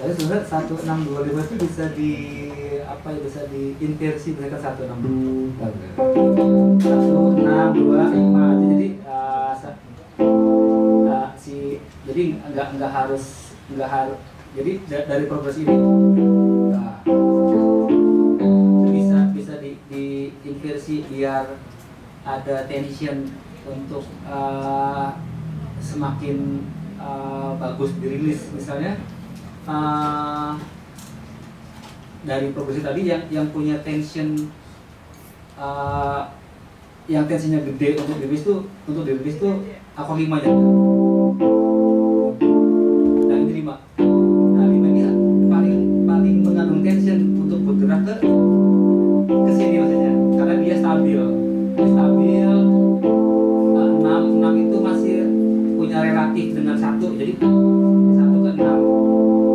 Jadi sebenarnya 1625 itu bisa bisa diinversi mereka 162. 1625. Jadi nggak harus jadi dari progres ini bisa diinversi biar ada tension untuk semakin bagus dirilis misalnya. Dari progresi tadi yang punya tension yang tensinya gede untuk dirilis tuh akor 5 nya dan ini 5. Nah 5 ini paling mengandung tension untuk bergerak ke sini maksudnya karena dia stabil. 6 itu masih punya relatif dengan 1 jadi 1 ke 6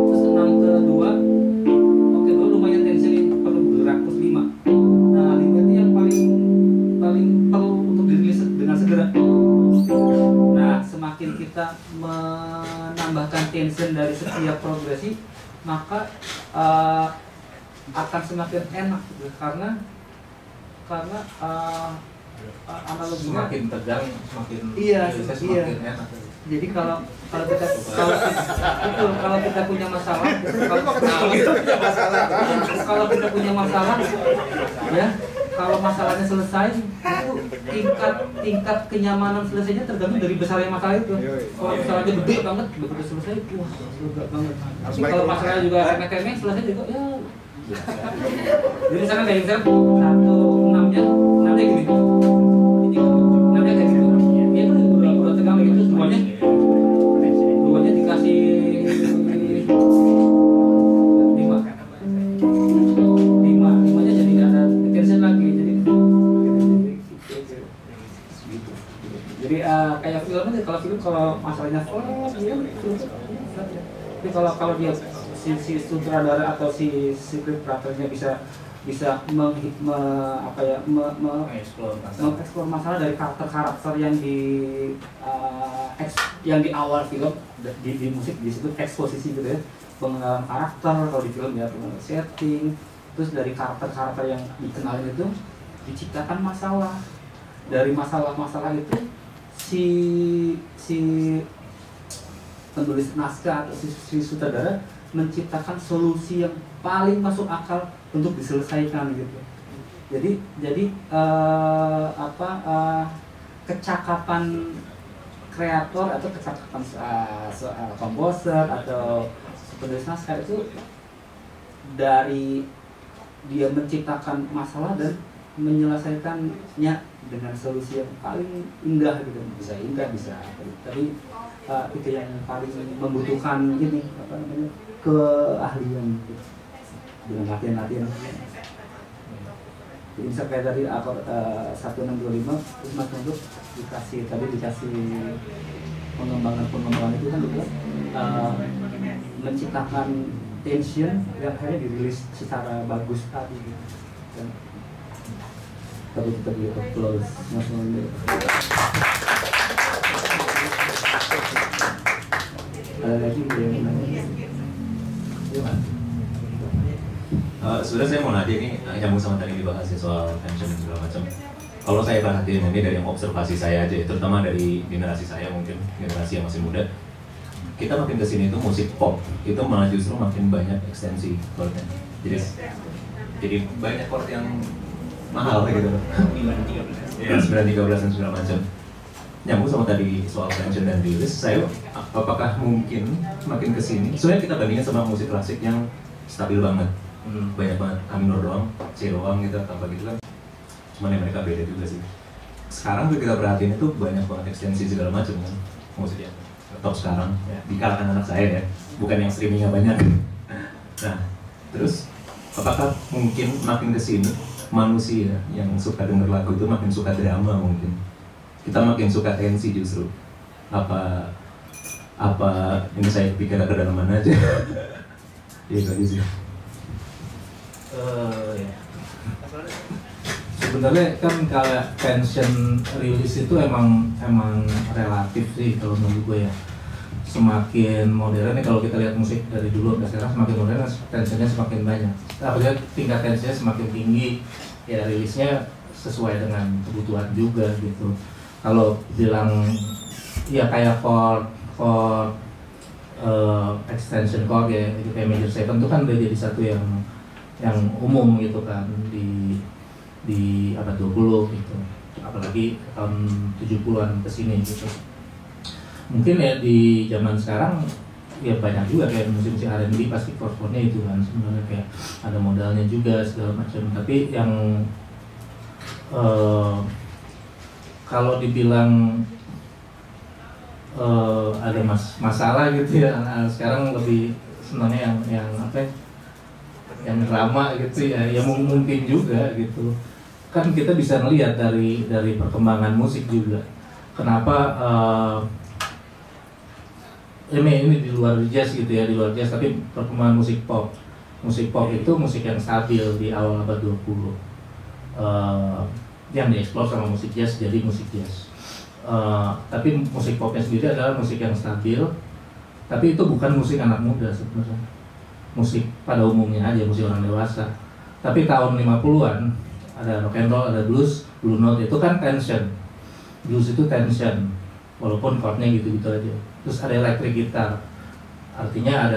terus 6 ke 2 oke dulu lumayan tension perlu bergerak terus 5. Nah 5 itu yang paling perlu untuk dirilis dengan segera. Nah semakin kita menambahkan tension dari setiap progresi maka akan semakin enak gitu. karena analoginya semakin tegang semakin enak. Jadi kalau kita punya masalah kalau kita punya masalah ya kalau masalahnya selesai itu tingkat kenyamanan selesainya tergantung dari besarnya masalah itu. Kalau masalahnya gede banget begitu selesai wah lega banget. Tapi kalau masalahnya juga remeh-temeh selesai juga ya. Jadi misalkan kayak misalkan 6-nya gini. 6-nya kayak gitu. Dia kan udah tegang gitu semuanya. Duanya dikasih 5-nya jadi ada tension lagi jadi kayak film aja kalau masalahnya tapi kalau dia si sutradara atau si script writer-nya bisa mengeksplor masalah dari karakter yang di awal film di musik disebut eksposisi gitu ya, pengenalan karakter. Kalau di film ya pengenalan setting, terus dari karakter-karakter yang dikenalin itu diciptakan masalah. Dari masalah-masalah itu si penulis naskah atau si sutradara menciptakan solusi yang paling masuk akal untuk diselesaikan gitu. Jadi kecakapan kreator atau kecakapan komposer atau penulis naskah itu dari dia menciptakan masalah dan menyelesaikannya dengan solusi yang paling indah gitu, bisa indah bisa tapi itu yang paling membutuhkan ini keahlian gitu. Dengan latihan. Jadi bisa kayak tadi akor 1625 terus Mas Nunduk dikasih pengembangan itu kan juga menciptakan tension yang akhirnya dirilis secara bagus tadi gitu. Dan tadi kita di applause Mas Nunduk. Ada lagi yang nanya? Sebenarnya saya mau nanya ini nyambung sama tadi dibahas ya soal tension dan segala macam. Kalau saya perhatiin ini dari observasi saya aja, terutama dari generasi saya mungkin generasi yang masih muda, kita makin kesini itu musik pop itu malah justru makin banyak ekstensi chordnya. Jadi banyak chord yang mahal gitu. 913 dan segala macam. Nyambung sama tadi soal tension dan release, saya apakah mungkin makin kesini? Soalnya kita bandingin sama musik klasik yang stabil banget. Banyak banget A minor doang, C doang gitu, tanpa gitu kan. Cuman yang mereka beda juga sih. Sekarang tuh kita perhatiin itu banyak banget ekstensi segala macam kan musiknya. Top sekarang di kalangan anak saya ya, bukan yang streamingnya banyak. Nah, terus apakah mungkin makin kesini manusia yang suka denger lagu itu makin suka drama mungkin? Kita makin suka tensi justru. Apa ini saya pikir ke dalaman aja. Iya tadi sih. Ya. Sebenarnya kan kalau tension release itu emang relatif sih kalau menurut gue ya. Semakin modern nih kalau kita lihat musik dari dulu dan sekarang semakin modern tensionnya semakin banyak. Apalagi tingkat tensionnya semakin tinggi, ya rilisnya sesuai dengan kebutuhan juga gitu. Kalau bilang ya kayak chord extension chord ya itu kayak major 7 itu kan udah jadi satu yang umum gitu kan di abad 20 gitu, apalagi tahun 70-an kesini gitu. Mungkin ya di zaman sekarang ya banyak juga kayak musik-musik R&B pasti chord-chordnya itu kan sebenarnya kayak ada modalnya juga segala macam. Tapi yang kalau dibilang ada masalah gitu ya, sekarang lebih senangnya yang apa ya, yang drama gitu ya, yang mungkin juga gitu kan kita bisa melihat dari perkembangan musik juga. Kenapa ini di luar jazz gitu ya, di luar jazz tapi perkembangan musik pop itu musik yang stabil di awal abad 20 yang dieksplor sama musik jazz jadi musik jazz. Tapi musik popnya sendiri adalah musik yang stabil, tapi itu bukan musik anak muda sebenarnya, musik pada umumnya aja, musik orang dewasa. Tapi tahun 50-an ada rock and roll, ada blues, blue note itu kan tension. Blues itu tension, walaupun chordnya gitu-gitu aja. Terus ada electric guitar, artinya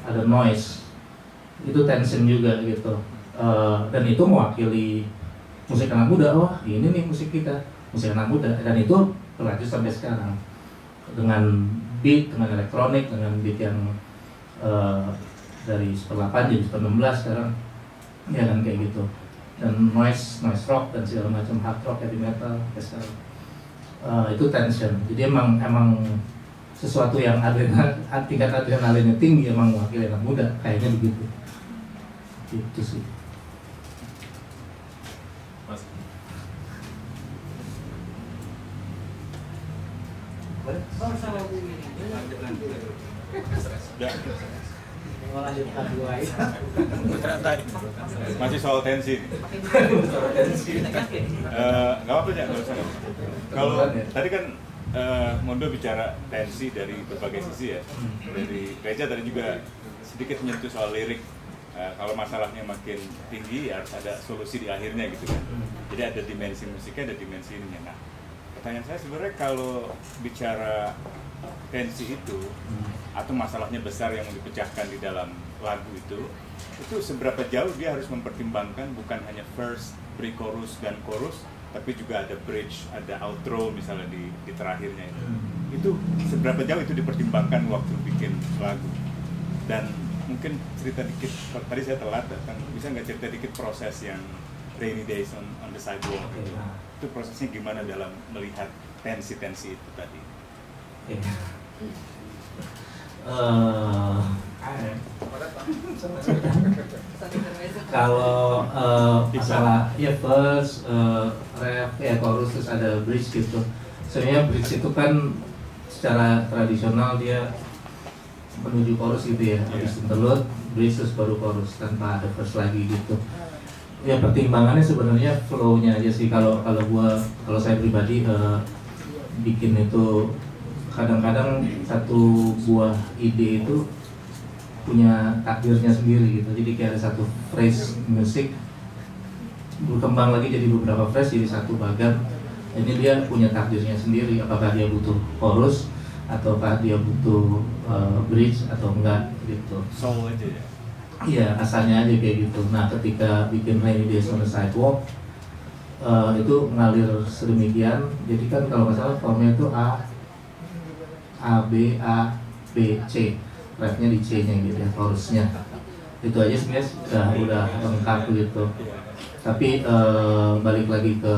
ada noise, itu tension juga gitu. Dan itu mewakili musik anak muda. Wah ini nih musik kita, musik anak muda, dan itu berlanjut sampai sekarang dengan beat, dengan elektronik, dengan beat yang dari 1/8 jadi 1/16 sekarang ya kan kayak gitu, dan noise rock dan segala macam, hard rock, heavy metal kayak sekarang. Itu tension. Jadi emang sesuatu yang tingkat adrenalinnya tinggi, emang mewakili anak muda kayaknya begitu. Itu sih. Mas. Masih soal tensi. Nggak apa-apa ya. Kalau tadi kan Mondo bicara tensi dari berbagai sisi ya. Dari Reza tadi juga sedikit menyentuh soal lirik kalau masalahnya makin tinggi ya harus ada solusi di akhirnya gitu kan. Jadi ada dimensi musiknya, ada dimensi ininya. Nah, pertanyaan saya sebenarnya kalau bicara tensi itu atau masalahnya besar yang mau dipecahkan di dalam lagu itu seberapa jauh dia harus mempertimbangkan bukan hanya verse, pre-chorus dan chorus, tapi juga ada bridge, ada outro misalnya di terakhirnya itu. Itu seberapa jauh itu dipertimbangkan waktu bikin lagu. Dan mungkin cerita dikit, tadi saya telat datang, bisa nggak cerita dikit proses yang Rainy Days on the Sidewalk gitu. Itu prosesnya gimana dalam melihat tensi-tensi itu tadi? Kalau masalah ya verse, ref, ya chorus, terus ada bridge gitu. Sebenarnya bridge itu kan secara tradisional dia menuju chorus gitu ya, habis interlude, bridge terus baru chorus tanpa ada verse lagi gitu. Ya pertimbangannya sebenarnya flow-nya aja sih. Kalau saya pribadi bikin itu kadang-kadang satu buah ide itu punya takdirnya sendiri gitu. Jadi kayak ada satu phrase musik berkembang lagi jadi beberapa phrase jadi satu bagan. Ini dia punya takdirnya sendiri. Apakah dia butuh chorus ataukah dia butuh bridge atau enggak gitu. Soul aja ya. Iya, asalnya aja kayak gitu. Nah, ketika bikin Rainy Days on the Sidewalk itu ngalir sedemikian. Jadi kan kalau nggak salah formnya itu A, B, C. Refnya di C-nya gitu ya, chorusnya. Itu aja sebenarnya udah lengkap gitu. Tapi balik lagi ke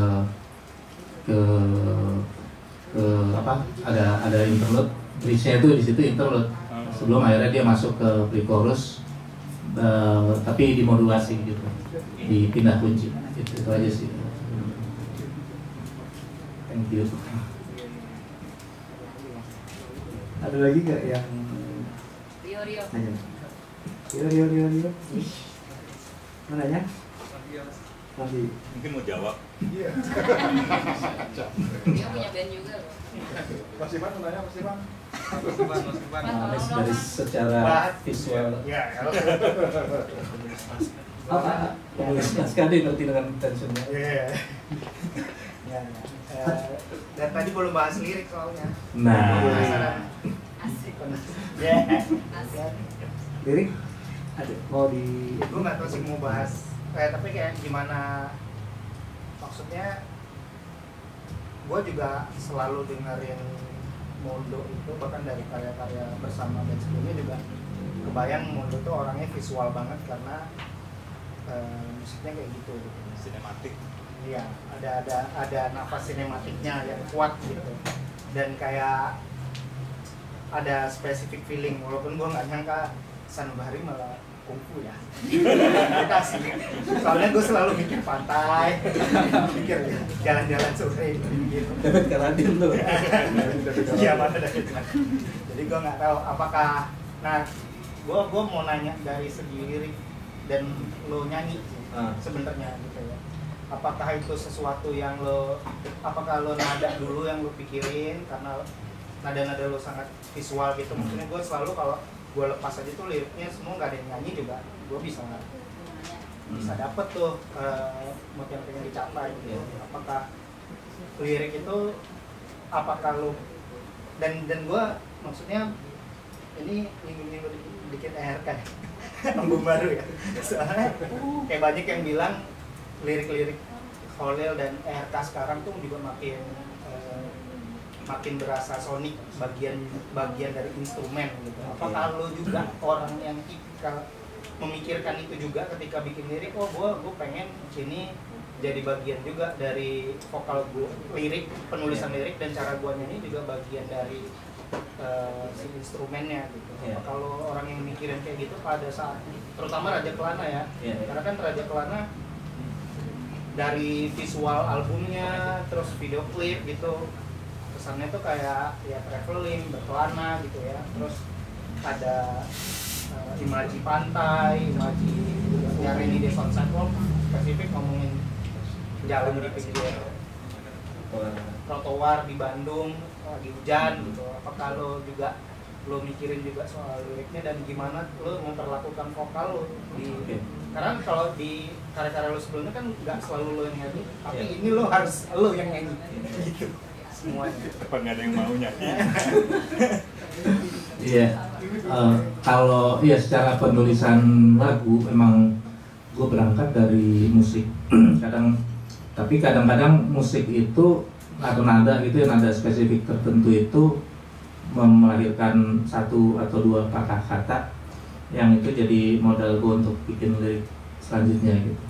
apa? Ada interlude. Bridge-nya itu di situ interlude. Sebelum akhirnya dia masuk ke pre-chorus. Tapi dimodulasi gitu, dipindah kunci, itu aja sih. Thank you. Ada lagi nggak yang Rio Rio mana ya? Masih Mungkin mau jawab. Iya. dia punya band juga loh. Mas Ivan mau nanya, Mas Ivan? Dari secara visual. Iya. Penulis naskah dia ngerti dengan tensionnya. Iya. Dan tadi belum bahas lirik soalnya. Nah, Asik. lirik ada mau di Gue nggak tahu sih mau bahas. Tapi kayak gimana? Maksudnya, gue juga selalu dengerin Mondo itu, bahkan dari karya-karya bersama band sebelumnya juga kebayang Mondo tuh orangnya visual banget karena musiknya kayak gitu. Sinematik. Iya, ada nafas sinematiknya yang kuat gitu, dan kayak ada specific feeling, walaupun gue nggak nyangka Sanubari malah kungfu ya. Kita sih, soalnya gue selalu mikir pantai, mikir jalan-jalan sore gitu. Dapat Karadin tuh. Iya, mana David. Jadi gue nggak tahu apakah, nah gue mau nanya dari segi lirik dan lo nyanyi sebenarnya gitu ya. Apakah itu sesuatu yang apakah lo nada dulu yang lo pikirin karena nada-nada lo sangat visual gitu. Maksudnya gue selalu kalau gue lepas aja tuh liriknya semua nggak ada yang nyanyi juga, gue bisa dapet tuh mood yang pengen dicapai gitu. Apakah lirik itu, apakah lo dan gue maksudnya ini bikin ERK album baru ya, soalnya kayak banyak yang bilang lirik-lirik Holil dan ERK sekarang tuh juga makin berasa sonik, bagian dari instrumen gitu. Apakah lo juga orang yang memikirkan itu juga ketika bikin lirik? Oh, gue pengen ini jadi bagian juga dari vokal gue, lirik, penulisan lirik dan cara gue nyanyi juga bagian dari si instrumennya gitu. Apakah lo orang yang mikirin kayak gitu pada saat, terutama Raja Kelana ya? Karena kan Raja Kelana dari visual albumnya, terus video klip gitu, kesannya tuh kayak ya traveling, berkelana gitu ya. Terus ada imaji pantai, imaji ya Rainy Days on the Sidewalk, spesifik ngomongin jalan di pinggir trotoar di Bandung lagi hujan gitu. Apakah lo juga lo mikirin juga soal liriknya dan gimana lo memperlakukan vokal lo di karena kalau di karya-karya lo sebelumnya kan nggak selalu lo yang nyanyi, tapi ini lo harus lo yang nyanyi gitu semuanya. Apa nggak ada yang mau nyanyi? Iya, kalau ya secara penulisan lagu emang gue berangkat dari musik tapi kadang-kadang musik itu atau nada gitu ya, nada spesifik tertentu itu melahirkan satu atau dua patah kata yang itu jadi modal gue untuk bikin lirik selanjutnya gitu.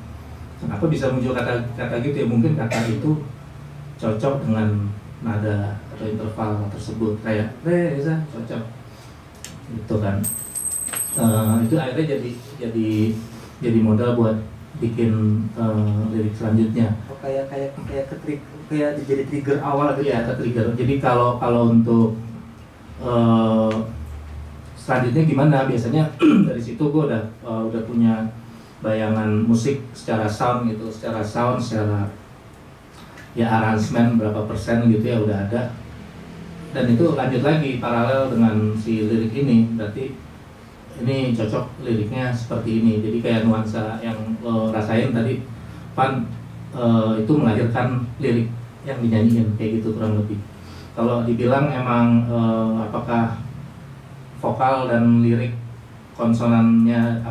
Kenapa bisa muncul kata-kata gitu ya, mungkin kata itu cocok dengan nada atau interval tersebut, kayak Reza cocok gitu kan. Itu akhirnya jadi modal buat bikin lirik selanjutnya. Kayak jadi trigger awal gitu ya, ke trigger. Jadi kalau untuk selanjutnya gimana, biasanya dari situ gue udah punya bayangan musik secara sound gitu, secara ya arrangement berapa persen gitu ya udah ada, dan itu lanjut lagi paralel dengan si lirik ini, berarti ini cocok liriknya seperti ini. Jadi kayak nuansa yang lo rasain tadi Pan, itu melahirkan lirik yang dinyanyiin kayak gitu kurang lebih. Kalau dibilang emang apakah vokal dan lirik konsonannya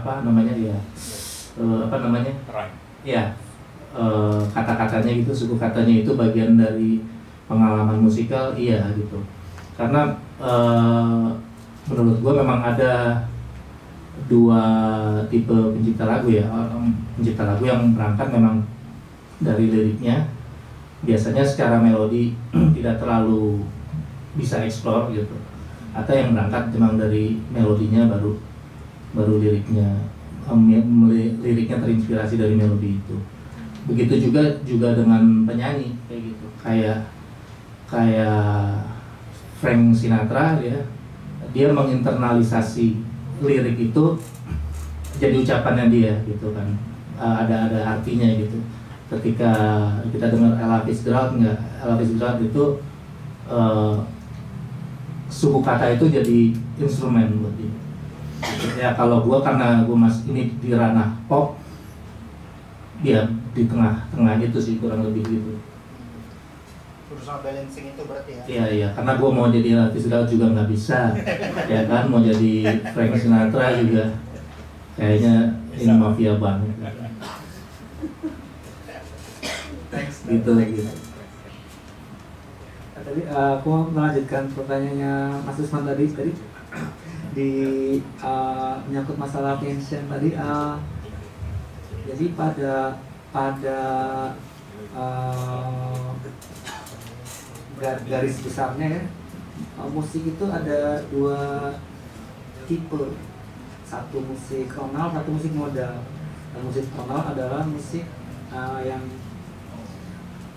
kata-katanya gitu, suku katanya itu bagian dari pengalaman musikal, iya gitu. Karena menurut gue memang ada dua tipe pencipta lagu ya. Pencipta lagu yang berangkat memang dari liriknya, biasanya secara melodi tidak terlalu bisa explore gitu, atau yang berangkat memang dari melodinya baru liriknya, liriknya terinspirasi dari melodi itu. Begitu juga dengan penyanyi kayak gitu, kayak Frank Sinatra ya, dia menginternalisasi lirik itu jadi ucapannya dia gitu kan, ada artinya gitu. Ketika kita dengar Ella Fitzgerald itu suku kata itu jadi instrumen buat dia. Ya kalau karena gue ini di ranah pop, dia di tengah-tengah itu sih kurang lebih gitu. Berusaha balancing itu berarti ya? Iya, karena gue mau jadi Ella Fitzgerald juga nggak bisa, ya kan, mau jadi Frank Sinatra juga kayaknya ini mafia banget. Gitu. Tadi aku mau melanjutkan pertanyaannya Mas Usman tadi di menyangkut masalah tension tadi. Jadi pada garis besarnya ya, musik itu ada dua tipe, satu musik tonal, satu musik modal. Dan musik tonal adalah musik yang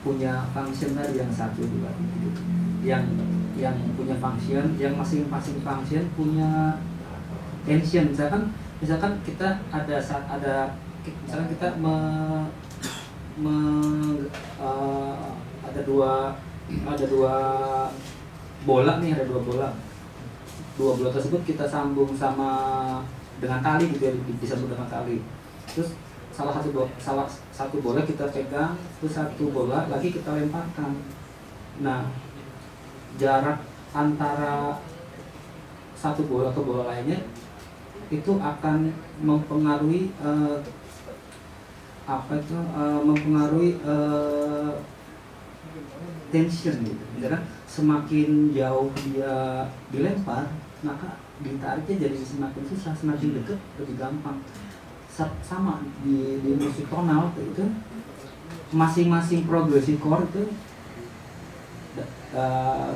punya function tadi, yang satu dua gitu, yang punya function, yang masing-masing function punya tension. Misalkan kita misalkan kita ada dua bola nih, ada dua bola tersebut kita sambung dengan tali gitu ya, disambung dengan tali. Terus salah satu bola kita pegang, terus satu bola lagi kita lemparkan. Nah, jarak antara satu bola ke bola lainnya itu akan mempengaruhi tension gitu. Misalkan semakin jauh dia dilempar, maka ditariknya jadi semakin susah, semakin dekat lebih gampang. Sama di musik tonal itu masing-masing progressive chord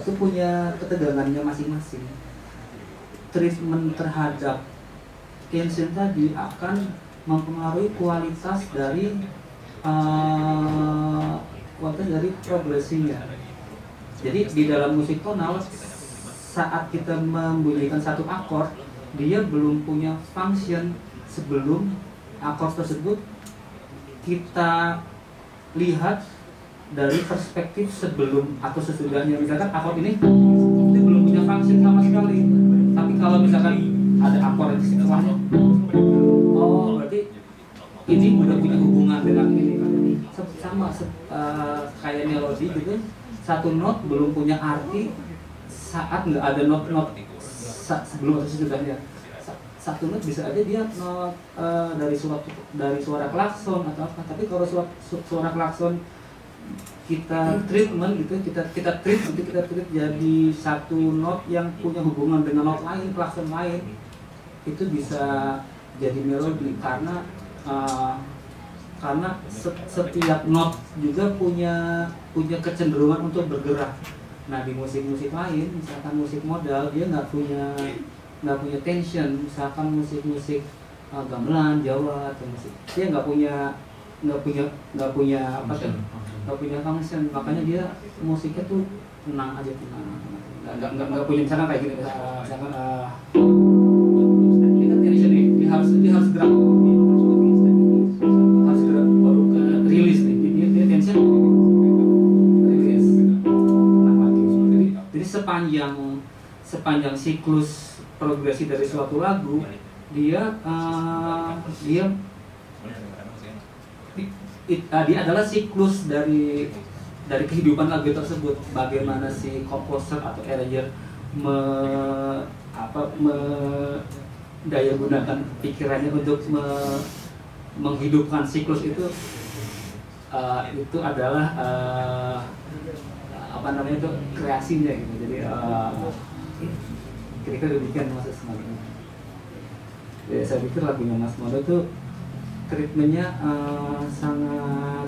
itu punya ketegangannya masing-masing. Treatment terhadap tension tadi akan mempengaruhi kualitas dari progresinya. Jadi di dalam musik tonal, saat kita membunyikan satu akord, dia belum punya function sebelum akord tersebut kita lihat dari perspektif sebelum atau sesudahnya. Misalkan akord ini belum punya function sama sekali, tapi kalau misalkan ada akor di setelahnya, oh berarti ini udah punya hubungan dengan ini. Sama kayak melodi gitu, satu not belum punya arti saat nggak ada not sebelum atau sesudahnya. Satu not bisa aja dia not dari suara klakson atau apa, tapi kalau suara klakson kita treatment gitu, kita treat jadi satu not yang punya hubungan dengan not lain, klakson lain, itu bisa jadi melodi karena setiap not juga punya kecenderungan untuk bergerak. Nah di musik lain, misalkan musik modal, dia nggak punya tension. Misalkan musik gamelan Jawa atau musik, dia nggak punya function. Makanya dia musiknya tuh tenang aja, nggak punya misalkan kayak gini, misalkan ini kan tension nih, dia harus gerak. Baru ke rilis nih, dia tension rilis lagi. Jadi sepanjang siklus progresi dari suatu lagu, dia adalah siklus dari kehidupan lagu tersebut. Bagaimana si komposer atau arranger daya gunakan pikirannya untuk menghidupkan siklus itu adalah itu kreasinya gitu. Jadi kira-kira demikian Mas Asma. Ya, saya pikir lagunya Mas Mondo itu treatmentnya sangat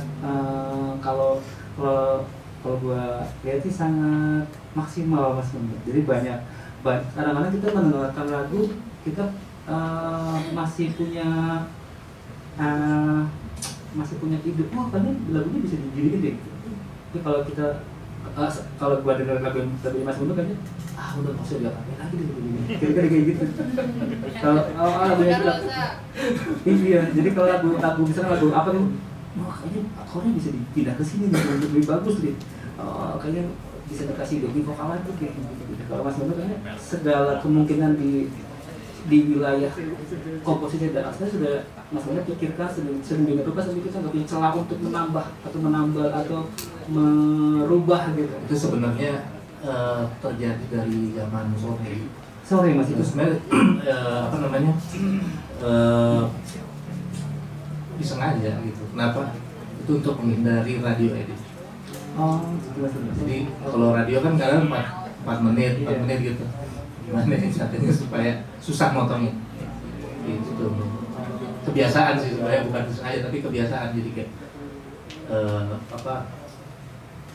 kalau gua lihat sih sangat maksimal Mas Mondo. Jadi banyak kadang-kadang kita mendengarkan lagu kita masih punya ide, padahal lagunya bisa digini deh. Tapi kalau gua dengar lagu Mas Mondo kayaknya udah nggak usah diapain lagi deh begini. Kira-kira kayak gitu. Kalau lagunya iya, jadi kalau lagu misalnya lagu apa tuh, kayaknya akornya bisa dipindah ke sini nih, lebih bagus deh. Kayaknya bisa dikasih backing vokalan tuh kayak gitu. Kalau Mas Mondo kayaknya segala kemungkinan di wilayah komposisi dan asalnya sudah Mas Mondo pikirkan sedemikian rupa sampai kita nggak punya celah untuk menambah atau merubah gitu. Itu sebenarnya terjadi dari zaman sore Mas, itu sebenarnya disengaja gitu. Kenapa? Itu untuk menghindari radio edit. Jadi kalau radio kan kadang 4 menit gitu. Gimana caranya supaya susah motongnya? Gitu. Kebiasaan sih sebenarnya, bukan disengaja tapi kebiasaan. Jadi kayak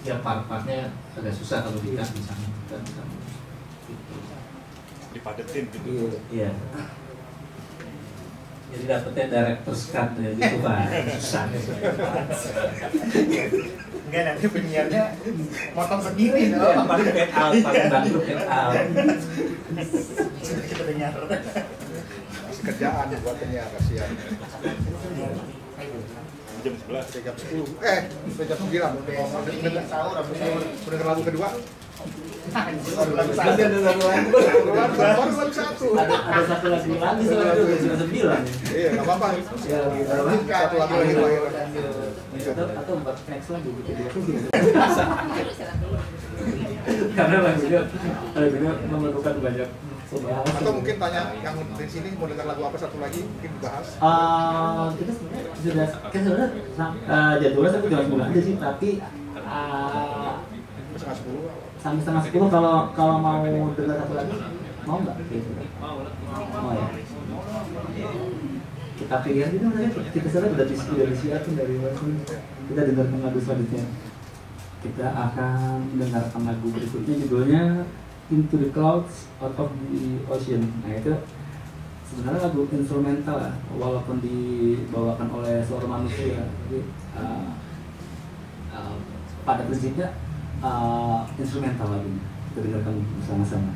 ya part-partnya agak susah kalau di-cut misalnya. Gitu. Dipadetin gitu. Iya. Jadi dapetnya director's cut ya gitu Pak. Susah. Enggak, nanti penyiarnya motong sendiri dong. Paling fade out, paling bangkrut fade out. Sudah kita dengar. Kerjaan buat penyiar, kasihan. Jam 11. Jam 10. Jam 9. Udah sahur, udah lagu kedua. baru satu. Ada satu lagu lagi soalnya sudah 9. Iya, nggak apa-apa. Ya, gitu. Satu lagu lagi. Atau next lagi gitu. Karena lagunya memerlukan banyak pembahasan. Atau mungkin tanya yang di sini mau dengar lagu apa satu lagi mungkin dibahas. Kita sebenarnya jadwalnya sampai jam 9 aja sih, tapi setengah 10. sampai setengah 10 kalau mau dengar satu lagi, mau nggak? Mau ya. Kita pilih aja dong, kita sekarang udah disiapin dari mana. Kita dengarkan lagu selanjutnya. Kita akan mendengarkan lagu berikutnya, judulnya Into the Clouds Out of the Ocean. Nah itu sebenarnya lagu instrumental ya, walaupun dibawakan oleh seorang manusia. Jadi pada prinsipnya instrumental lagunya. Kita dengarkan bersama-sama.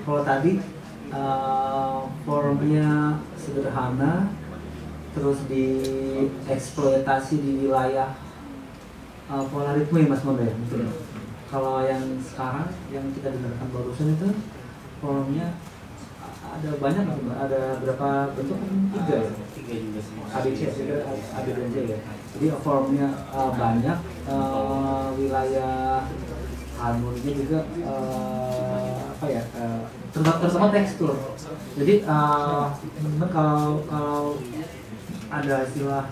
Kalau tadi formnya sederhana, terus dieksploitasi di wilayah pola ritme Mas Mondo ya mungkin. Kalau yang sekarang yang kita dengarkan barusan itu formnya ada banyak, ada berapa bentuk? Tiga ya? Tiga juga semua. ABC ya. Jadi formnya banyak, wilayah harmoninya juga terutama tekstur. Jadi kalau ada istilah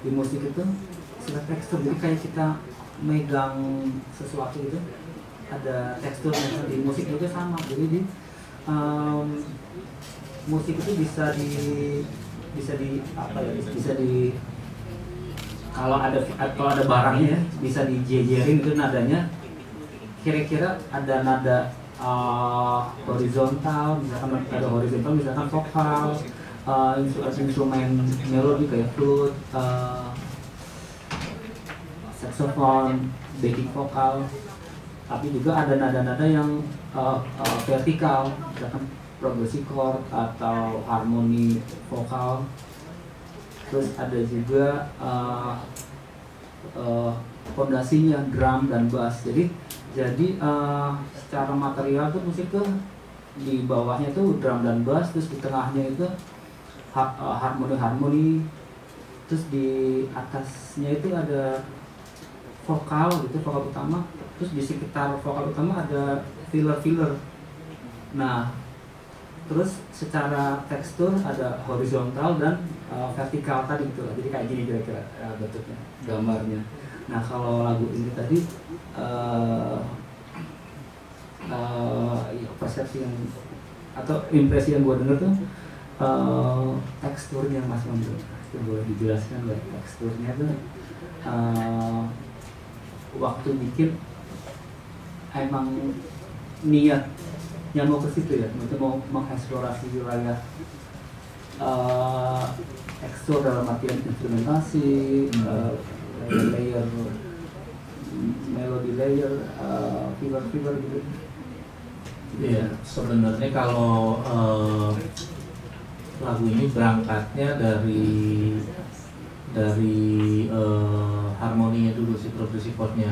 di musik itu istilah tekstur, jadi kayak kita megang sesuatu itu ada teksturnya. Di musik juga sama, jadi di musik itu bisa di kalau ada barangnya bisa dijejerin itu nadanya, kira-kira ada nada horizontal, misalkan ada horizontal, misalkan vokal, instrumen melodi kayak flute, saxophone, backing vokal. Tapi juga ada nada-nada yang vertikal, misalkan progressive chord atau harmoni vokal. Terus ada juga fondasinya drum dan bass. Jadi secara material tuh musik tuh di bawahnya tuh drum dan bass, terus di tengahnya itu harmoni, terus di atasnya itu ada vokal gitu, vokal utama, terus di sekitar vokal utama ada filler. Nah, terus secara tekstur ada horizontal dan vertikal tadi gitu, jadi kayak gini kira-kira bentuknya, gambarnya. Nah, kalau lagu ini tadi persepsi yang atau impresi yang gue denger tuh teksturnya Mas Mondo, itu boleh dijelaskan nggak teksturnya tuh waktu bikin emang niatnya mau ke situ ya, mau mengeksplorasi wilayah tekstur dalam artian instrumentasi, layer melodi layer, filler gitu. Iya, sebenarnya kalau lagu ini berangkatnya dari harmoninya dulu sih, progressive chordnya.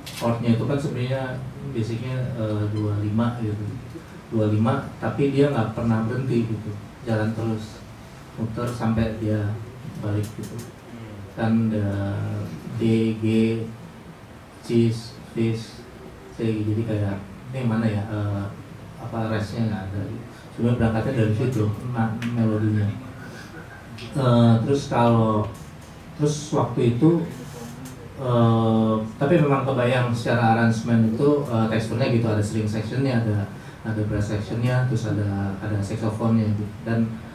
Chordnya itu kan sebenarnya basicnya 25 gitu, 25, tapi dia nggak pernah berhenti gitu, jalan terus, muter sampai dia balik gitu. Kan D, G, C, Fis, C, jadi kayak ini mana ya, restnya nggak ada. Cuma berangkatnya dari situ melodinya. Terus waktu itu tapi memang kebayang secara aransemen itu teksturnya gitu, ada string sectionnya, ada brass sectionnya, terus ada saxophone-nya gitu.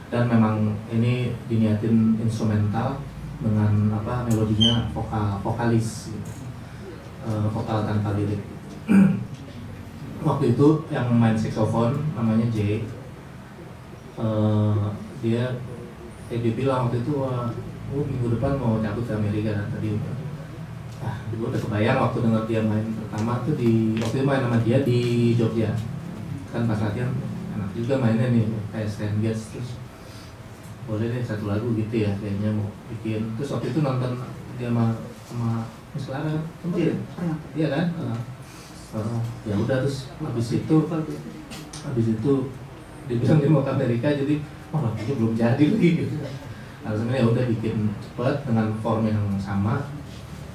Dan memang ini diniatin instrumental dengan melodinya vokalis gitu. Vokal tanpa lirik. Waktu itu yang main saxophone namanya J, dia bilang waktu itu minggu depan mau cabut ke Amerika tadi udah. Gue udah kebayang waktu denger dia main pertama tuh waktu itu main sama dia di Jogja. Kan pas latihan enak juga mainnya nih, kayak stand gas, terus boleh deh satu lagu gitu ya kayaknya mau bikin. Terus waktu itu nonton dia sama Miss Clara, iya kan? Ya udah, terus habis itu dia bilang dia mau ke Amerika, jadi lagunya belum jadi lagi gitu. Alasannya ya udah bikin cepet dengan form yang sama,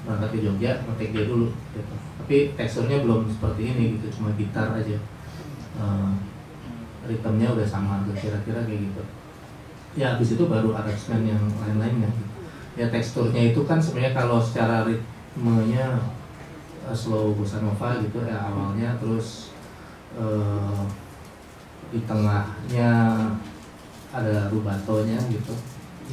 berangkat ke Jogja, ngetik dia dulu gitu. Tapi teksturnya belum seperti ini gitu, cuma gitar aja. Ritmenya udah sama tuh, kira-kira kayak gitu. Ya habis itu baru arrangement yang lain-lainnya gitu. Ya teksturnya itu kan sebenarnya kalau secara ritmenya slow bossa nova gitu ya awalnya, terus di tengahnya ada rubatonya gitu,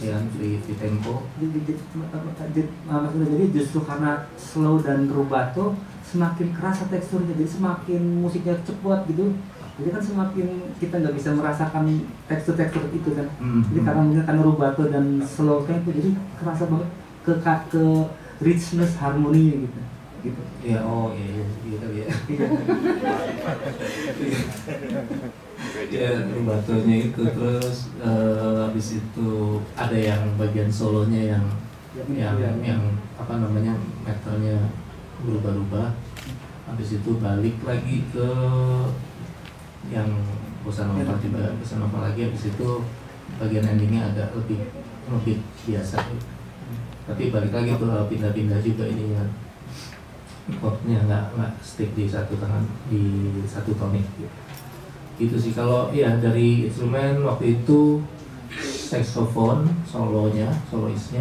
ya free tempo. Jadi justru karena slow dan rubato semakin kerasa teksturnya, jadi semakin musiknya cepat gitu. Jadi kan semakin kita nggak bisa merasakan tekstur-tekstur itu kan. Jadi karena rubato dan slow tempo, jadi kerasa banget ke richness harmoninya gitu. Ya gitu ya. Ya rubatonya itu, terus habis itu ada yang bagian solonya yang meternya berubah-ubah. Habis itu balik lagi ke yang bossa nova juga, bossa nova lagi. Habis itu bagian endingnya agak lebih biasa, tapi balik lagi tuh pindah-pindah juga ininya, chordnya nggak stick di satu tangan, di satu tonik gitu sih. Kalau ya dari instrumen waktu itu saxophone soloisnya, terus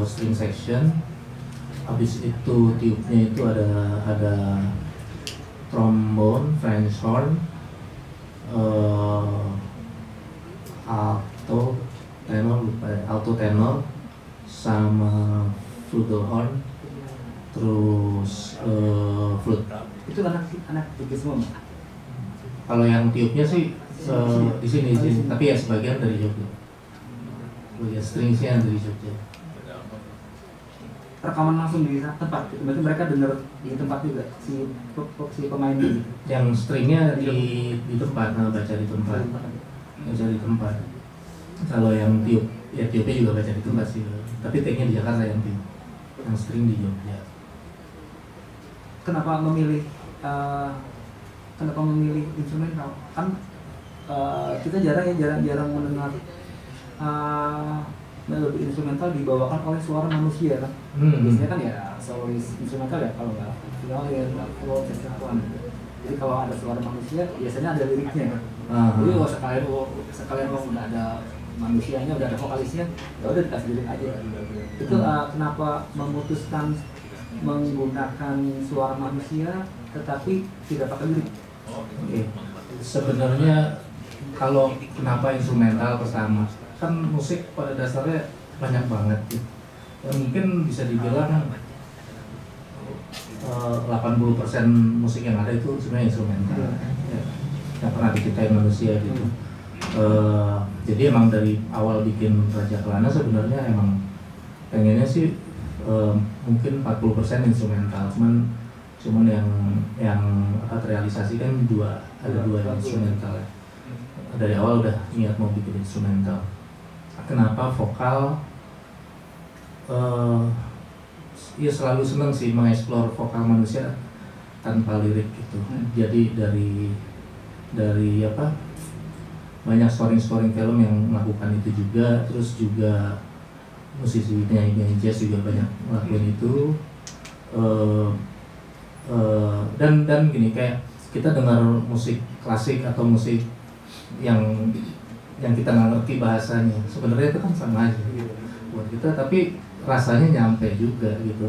string section, habis itu tiupnya itu ada trombone, French horn, alto tenor sama flugelhorn, terus flute. Itu anak tiga semua. Kalau yang tiupnya sih di sini, tapi ya sebagian dari Jogja. Bagian stringsnya dari Jogja. Rekaman langsung di tempat, berarti mereka dengar di tempat juga si pemain ini. Yang stringnya di tempat, baca di tempat. Kalau yang tiup, ya tiupnya juga baca di tempat sih. Tapi take-nya di Jakarta yang tiup, yang string di Jogja. Kenapa memilih instrumental? Kan kita jarang mendengar melodi instrumental dibawakan oleh suara manusia kan. Biasanya kan ya solois instrumental ya, kalau nggak violin, flute, saxophone. Jadi kalau ada suara manusia biasanya ada liriknya kan. Jadi sekalian udah ada manusianya, udah ada vokalisnya, ya udah dikasih lirik aja. Itu kenapa memutuskan menggunakan suara manusia tetapi tidak pakai lirik? Oke. Sebenarnya kalau kenapa instrumental pertama, kan musik pada dasarnya banyak banget gitu. Ya, mungkin bisa dibilang 80% musik yang ada itu sebenarnya instrumental, ya, yang pernah diciptain manusia gitu. Jadi emang dari awal bikin Raja Kelana sebenarnya emang pengennya sih mungkin 40% instrumental, cuman yang terrealisasi kan ada dua instrumental ya. Dari awal udah niat mau bikin instrumental. Kenapa vokal? Ya selalu seneng sih mengeksplor vokal manusia tanpa lirik gitu. Jadi dari apa? Banyak scoring film yang melakukan itu juga, terus juga musisi penyanyi jazz juga banyak melakukan itu. Dan gini, kayak kita dengar musik klasik atau musik yang kita nggak ngerti bahasanya, sebenarnya itu kan sama aja gitu buat kita, tapi rasanya nyampe juga gitu,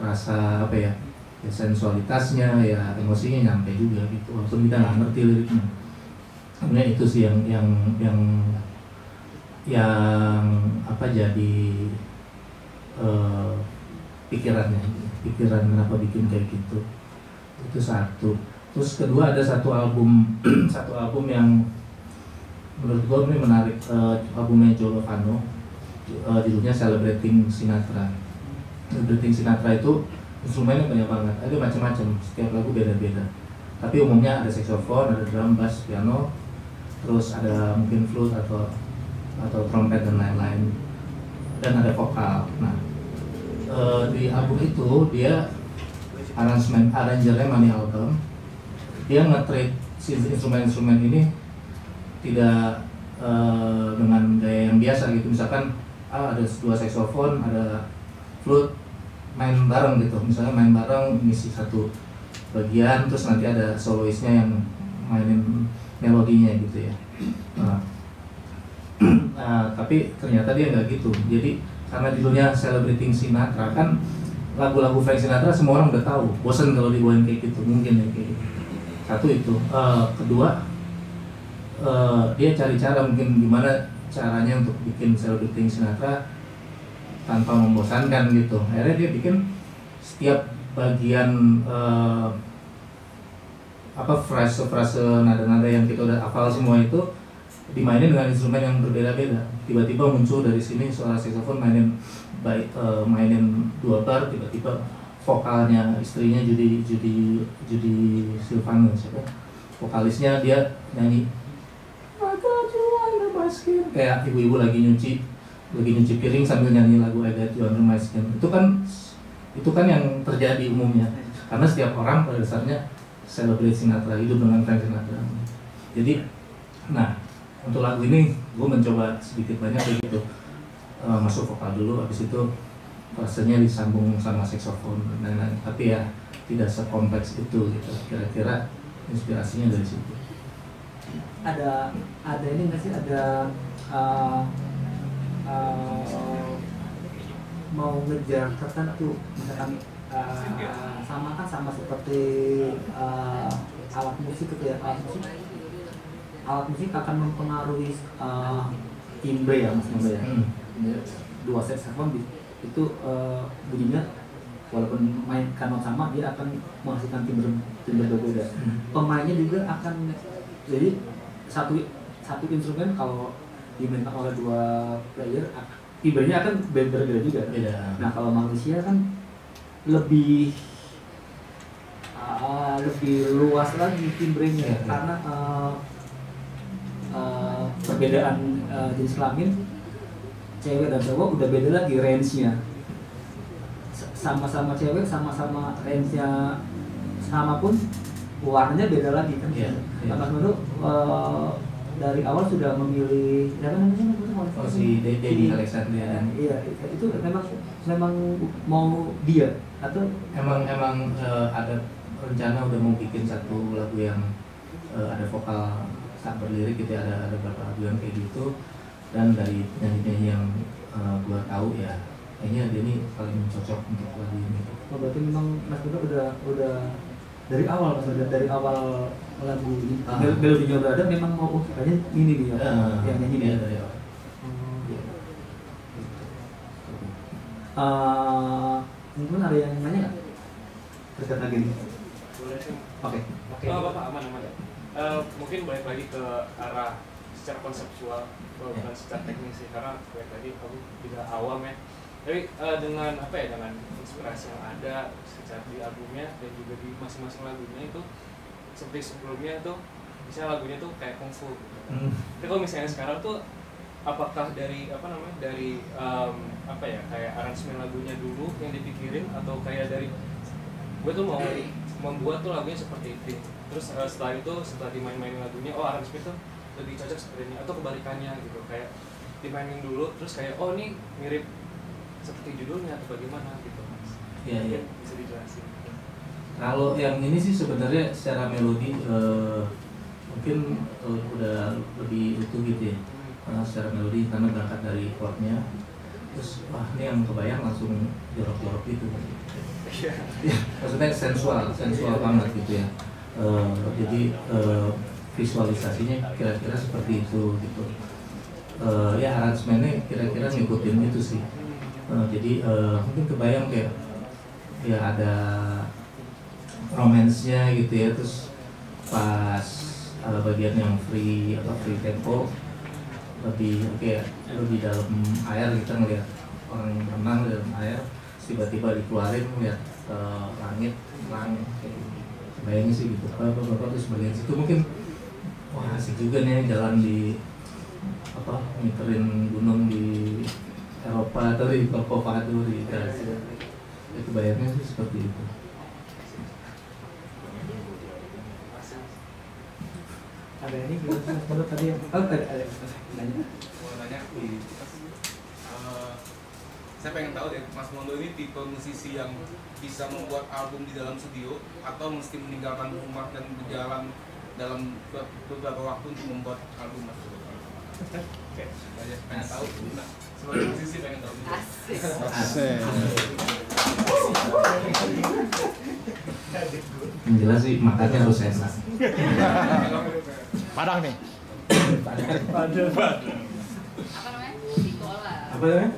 rasa apa ya sensualitasnya, ya emosinya nyampe juga gitu, walaupun kita nggak ngerti liriknya. Sebenarnya itu sih yang apa jadi pikiran kenapa bikin kayak gitu. Itu satu. Terus kedua, ada satu album yang menurut gue ini menarik, albumnya Joe Lovano, judulnya Celebrating Sinatra. Celebrating Sinatra itu instrumennya banyak banget, ada macam-macam, setiap lagu beda-beda. Tapi umumnya ada saxophone, ada drum, bass, piano, terus ada mungkin flute atau trompet dan lain-lain, dan ada vokal. Nah, di album itu dia aranjernya Money Album, dia nge-treat instrumen-instrumen ini tidak dengan gaya yang biasa gitu. Misalkan ada dua saxophone, ada flute, main bareng gitu. Misalnya main bareng ngisi satu bagian, terus nanti ada soloisnya yang mainin melodinya gitu ya. Tapi ternyata dia nggak gitu. Jadi karena judulnya Celebrating Sinatra, kan lagu-lagu Frank Sinatra semua orang udah tahu. Bosan kalau dibawain kayak gitu, mungkin ya kayak gitu. Satu itu. Kedua, dia cari cara mungkin gimana caranya untuk bikin Celebrating Sinatra tanpa membosankan gitu. Akhirnya dia bikin setiap bagian frase nada-nada yang kita udah hafal semua itu dimainin dengan instrumen yang berbeda-beda. Tiba-tiba muncul dari sini suara saxophone mainin 2 bar, tiba-tiba vokalnya istrinya Judy Silvano, siapa? Vokalisnya dia nyanyi kayak ibu-ibu lagi nyuci piring sambil nyanyi lagu I Got You Under My Skin. Itu kan yang terjadi umumnya, karena setiap orang pada dasarnya celebrate Sinatra, hidup dengan Frank Sinatra. Jadi, nah untuk lagu ini gue mencoba sedikit banyak kayak gitu, masuk vokal dulu, habis itu rasanya disambung sama saxophone dan lain-lain. Tapi ya tidak sekompleks itu gitu. Kira-kira inspirasinya dari situ. ada ini nggak sih, ada mau ngejar tertentu, misalkan sama seperti alat musik gitu ya, alat musik akan mempengaruhi timbre ya Mas Mondo ya. Dua saxophone itu bunyinya walaupun mainkan not sama, dia akan menghasilkan timbre berbeda. Pemainnya juga akan, jadi satu instrumen kalau dimainkan oleh dua player, timbrenya akan berbeda juga. Nah kalau manusia kan lebih luas lagi timbrenya, karena perbedaan jenis kelamin cewek dan cowok udah beda lagi range-nya. Sama-sama cewek, sama-sama range-nya sama pun warnanya beda lagi kan. Mas Mondo dari awal sudah memilih siapa namanya? Si Dedi Alexandria. Iya, itu memang mau dia atau emang ada rencana udah mau bikin satu lagu yang ada vokal saat berlirik gitu ya, ada beberapa lagu yang kayak gitu, dan dari penyanyi yang gua tahu ya kayaknya dia ini paling cocok untuk lagu ini. Oh, berarti memang Mas Mondo udah dari awal lagu ini melodinya udah ada, memang mau kayaknya ini nih ya, yang nyanyi dia dari awal. Mungkin ada yang nanya nggak terkait lagi nih? Boleh sih. Oke. Bapak aman ya. Mungkin balik lagi ke arah secara konseptual, bukan secara teknis sih, karena balik lagi aku tidak awam ya. Tapi dengan dengan inspirasi yang ada secara di albumnya dan juga di masing-masing lagunya itu seperti sebelumnya tuh, misalnya lagunya tuh kayak kungfu gitu. Tapi kalau misalnya sekarang tuh apakah dari kayak aransemen lagunya dulu yang dipikirin, atau kayak dari gue tuh mau membuat tuh lagunya seperti itu, terus setelah dimain-mainin lagunya, aransemen tuh lebih cocok seperti ini, atau kebalikannya gitu, kayak dimainin dulu terus kayak ini mirip seperti judulnya atau bagaimana gitu Mas. Iya. Bisa dijelasin. Kalau yang ini sih sebenarnya secara melodi mungkin udah lebih utuh gitu ya. Secara melodi karena berangkat dari chordnya, terus ini yang kebayang langsung jorok-jorok gitu. Maksudnya sensual banget gitu ya. Jadi visualisasinya kira-kira seperti itu gitu. Ya aransemennya kira-kira ngikutin itu sih. Jadi mungkin kebayang kayak ya ada romance-nya gitu ya, terus pas bagian yang free tempo lebih lebih dalam air, kita ngeliat orang renang di dalam air, tiba-tiba dikeluarin ngeliat langit kayak bayangnya sih gitu. Bapak terus bagian situ mungkin asik juga nih jalan di ngiterin gunung di Eropa atau di Corcovado di Italia. Itu bayangnya sih seperti itu. Ada ini menurut tadi yang ada nanya. Mau nanya, saya pengen tahu deh, Mas Mondo ini tipe musisi yang bisa membuat album di dalam studio atau mesti meninggalkan rumah dan berjalan dalam beberapa waktu untuk membuat album, Mas? Oke, pengen tahu. Sebagai musisi pengen tahu. Asik. Yang jelas sih makannya harus enak. Padang nih. Apa namanya? Sikola. Apa namanya?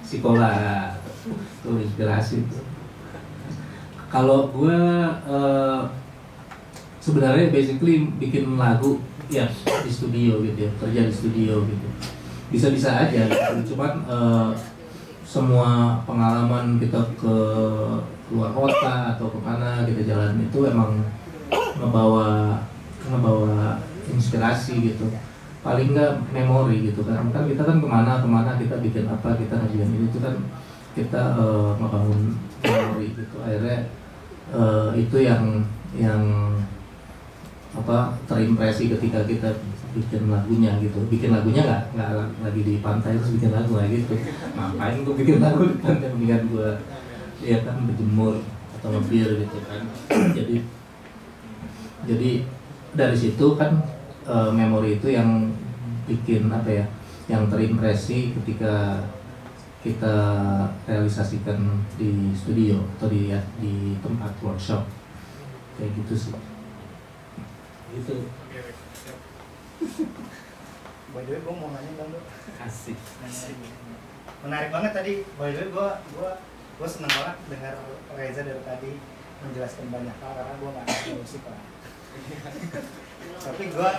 Sikola. Itu inspirasi. Kalau gue sebenarnya basically bikin lagu ya di studio gitu ya, kerja di studio gitu. Bisa-bisa aja gitu. Cuman semua pengalaman kita ke luar kota atau kemana kita jalan itu emang ngebawa inspirasi gitu, paling nggak memori gitu kan kita kan kemana kita bikin apa, kita ngajuin ini itu kan kita ngebangun memori gitu, akhirnya itu yang terimpresi ketika kita bikin lagunya nggak lagi di pantai terus bikin lagu lagi gitu, ngapain gue bikin lagu di pantai, mendingan gue ya kan berjemur atau ngebir gitu kan. jadi dari situ kan memori itu yang bikin apa ya, yang terimpresi ketika kita realisasikan di studio atau di tempat workshop kayak gitu sih. Gitu. By the way, gue mau nanya dong, Asik. menarik banget tadi. By the way, gue seneng banget dengar Reza dari tadi menjelaskan banyak hal karena gue nggak ngerti musik lah. Tapi gue